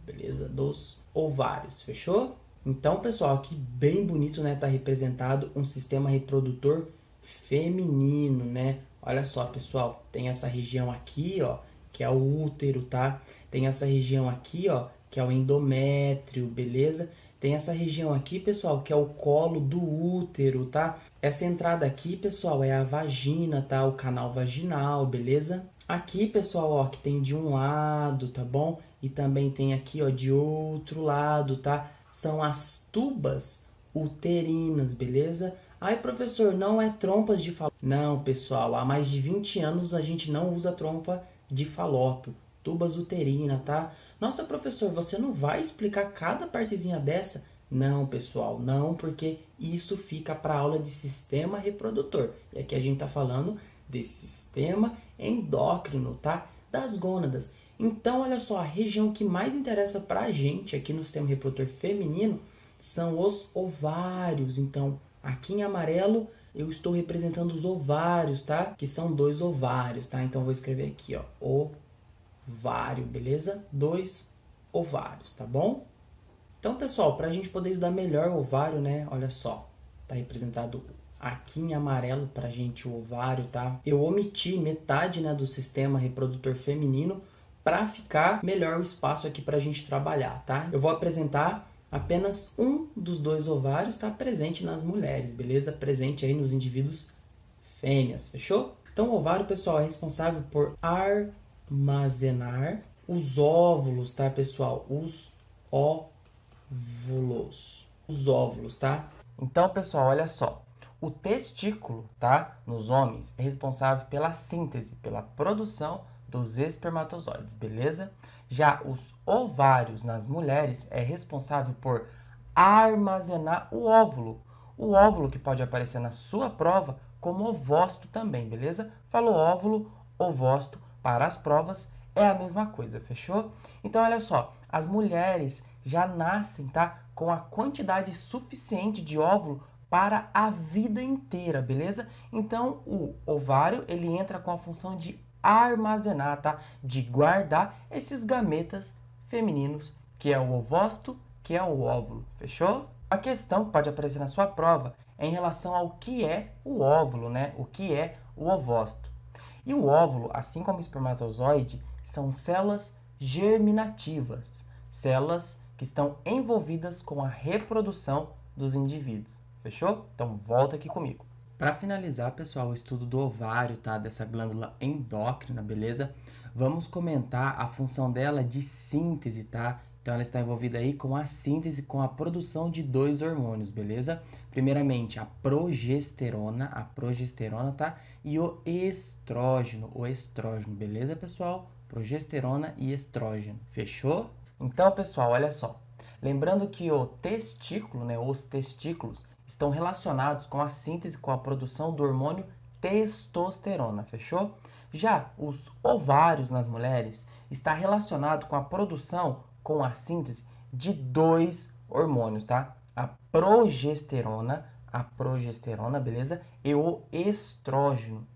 beleza? Dos ovários, fechou? Então, pessoal, aqui bem bonito, né? Tá representado um sistema reprodutor feminino, né? Olha só, pessoal, tem essa região aqui, ó, que é o útero, tá? Tem essa região aqui, ó, que é o endométrio, beleza? Tem essa região aqui, pessoal, que é o colo do útero, tá? Essa entrada aqui, pessoal, é a vagina, tá? O canal vaginal, beleza? Aqui, pessoal, ó, que tem de um lado, tá bom? E também tem aqui, ó, de outro lado, tá? São as tubas uterinas, beleza? Ai, professor, não é trompas de falópio. Não, pessoal, há mais de 20 anos a gente não usa trompa de falópio. Tubas uterinas, tá? Nossa, professor, você não vai explicar cada partezinha dessa? Não, pessoal, não, porque isso fica para aula de sistema reprodutor. E aqui a gente tá falando de sistema endócrino, tá? Das gônadas. Então, olha só, a região que mais interessa pra gente aqui no sistema reprodutor feminino são os ovários. Então, aqui em amarelo eu estou representando os ovários, tá? Que são 2 ovários, tá? Então, vou escrever aqui, ó, ovário, beleza? 2 ovários, tá bom? Então, pessoal, para a gente poder estudar melhor o ovário, né? Olha só, tá representado aqui em amarelo pra gente o ovário, tá? Eu omiti metade, né, do sistema reprodutor feminino para ficar melhor o espaço aqui pra gente trabalhar, tá? Eu vou apresentar apenas um dos 2 ovários, tá? Presente nas mulheres, beleza? Presente aí nos indivíduos fêmeas, fechou? Então, o ovário, pessoal, é responsável por armazenar os óvulos, tá, pessoal? Os óvulos. Os óvulos, tá? Então, pessoal, olha só. O testículo, tá, nos homens, é responsável pela síntese, pela produção dos espermatozoides, beleza? Já os ovários nas mulheres é responsável por armazenar o óvulo. O óvulo que pode aparecer na sua prova como ovócito também, beleza? Falou óvulo, ovócito para as provas é a mesma coisa, fechou? Então, olha só, as mulheres já nascem, tá, com a quantidade suficiente de óvulo para a vida inteira, beleza? Então, o ovário, ele entra com a função de armazenar, tá? De guardar esses gametas femininos, que é o ovócito, que é o óvulo, fechou? A questão que pode aparecer na sua prova é em relação ao que é o óvulo, né? O que é o ovócito. E o óvulo, assim como o espermatozoide, são células germinativas, células que estão envolvidas com a reprodução dos indivíduos, fechou? Então volta aqui comigo. Para finalizar, pessoal, o estudo do ovário, tá? Dessa glândula endócrina, beleza? Vamos comentar a função dela de síntese, tá? Então, ela está envolvida aí com a síntese, com a produção de 2 hormônios, beleza? Primeiramente, a progesterona, tá? E o estrógeno, beleza, pessoal? Progesterona e estrógeno, fechou? Então, pessoal, olha só. Lembrando que o testículo, né, os testículos, estão relacionados com a síntese, com a produção do hormônio testosterona, fechou? Já os ovários nas mulheres está relacionado com a produção, com a síntese de dois hormônios, tá? A progesterona, beleza? E o estrógeno,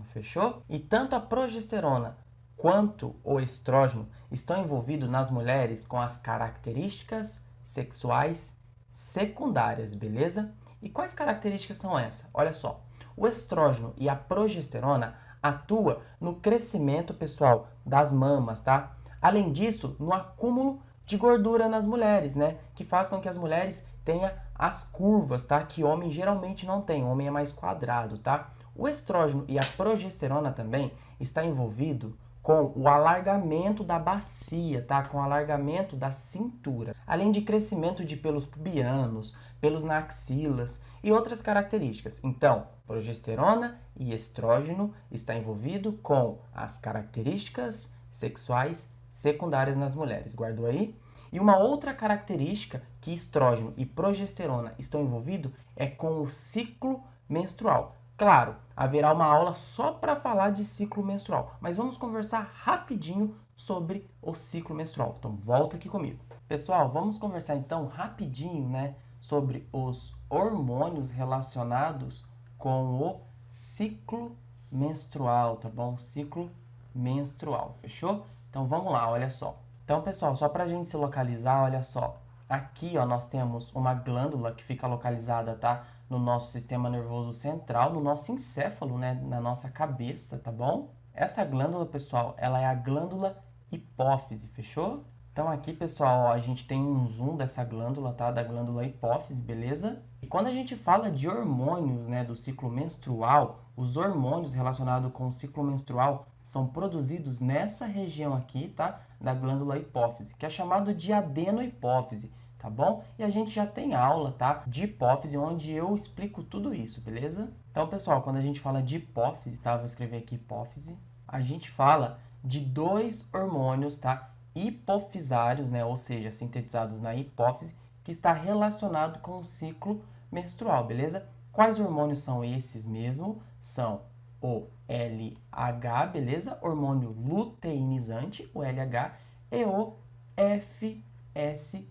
fechou? E tanto a progesterona quanto o estrógeno estão envolvidos nas mulheres com as características sexuais secundárias, beleza? E quais características são essas? Olha só, o estrógeno e a progesterona atuam no crescimento, pessoal, das mamas, tá? Além disso, no acúmulo de gordura nas mulheres, né? Que faz com que as mulheres tenham as curvas, tá? Que homem geralmente não tem, o homem é mais quadrado, tá? O estrógeno e a progesterona também está envolvido com o alargamento da bacia, tá? Com o alargamento da cintura, além de crescimento de pelos pubianos, pelos na axilas e outras características. Então, progesterona e estrógeno está envolvido com as características sexuais secundárias nas mulheres. Guardou aí? E uma outra característica que estrógeno e progesterona estão envolvidos é com o ciclo menstrual. Claro, haverá uma aula só para falar de ciclo menstrual, mas vamos conversar rapidinho sobre o ciclo menstrual. Então, volta aqui comigo. Pessoal, vamos conversar então rapidinho, né, sobre os hormônios relacionados com o ciclo menstrual, tá bom? Ciclo menstrual, fechou? Então, vamos lá, olha só. Então, pessoal, só para a gente se localizar, olha só. Aqui, ó, nós temos uma glândula que fica localizada, tá? No nosso sistema nervoso central, no nosso encéfalo, né? Na nossa cabeça, tá bom? Essa glândula, pessoal, ela é a glândula hipófise, fechou? Então aqui, pessoal, ó, a gente tem um zoom dessa glândula, tá? Da glândula hipófise, beleza? E quando a gente fala de hormônios, né, do ciclo menstrual, os hormônios relacionados com o ciclo menstrual são produzidos nessa região aqui, tá? Da glândula hipófise, que é chamado de adenohipófise, tá bom? E a gente já tem aula, tá? De hipófise, onde eu explico tudo isso, beleza? Então, pessoal, quando a gente fala de hipófise, tá? Vou escrever aqui hipófise. A gente fala de dois hormônios, tá? Hipofisários, né? Ou seja, sintetizados na hipófise, que está relacionado com o ciclo menstrual, beleza? Quais hormônios são esses mesmo? São o LH, beleza? Hormônio luteinizante, o LH, e o FSH,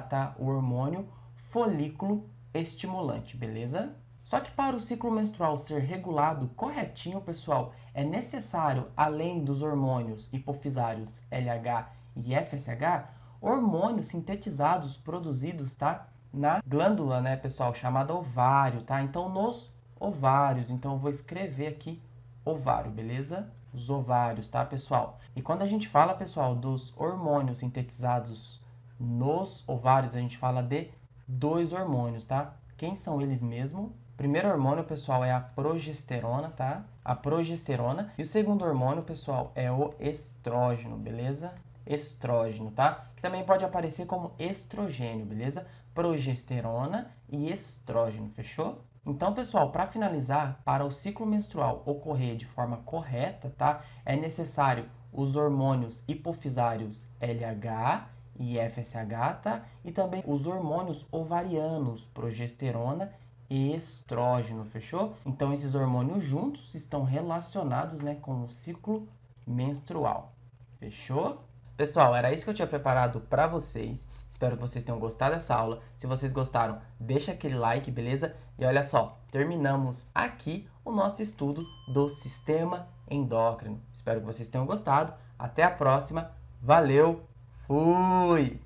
tá? O hormônio folículo estimulante, beleza? Só que para o ciclo menstrual ser regulado corretinho, pessoal, é necessário, além dos hormônios hipofisários LH e FSH, hormônios sintetizados, produzidos, tá? Na glândula, né, pessoal, chamada ovário, tá? Então, nos ovários, então eu vou escrever aqui ovário, beleza? Os ovários, tá, pessoal? E quando a gente fala, pessoal, dos hormônios sintetizados nos ovários, a gente fala de dois hormônios, tá? Quem são eles mesmo? O primeiro hormônio, pessoal, é a progesterona, tá? A progesterona. E o segundo hormônio, pessoal, é o estrógeno, beleza? Estrógeno, tá? Que também pode aparecer como estrogênio, beleza? Progesterona e estrógeno, fechou? Então, pessoal, para finalizar, para o ciclo menstrual ocorrer de forma correta, tá? É necessário os hormônios hipofisários LH e FSH, tá? E também os hormônios ovarianos, progesterona e estrógeno, fechou? Então, esses hormônios juntos estão relacionados, né, com o ciclo menstrual, fechou? Pessoal, era isso que eu tinha preparado para vocês. Espero que vocês tenham gostado dessa aula. Se vocês gostaram, deixa aquele like, beleza? E olha só, terminamos aqui o nosso estudo do sistema endócrino. Espero que vocês tenham gostado. Até a próxima. Valeu! Fui!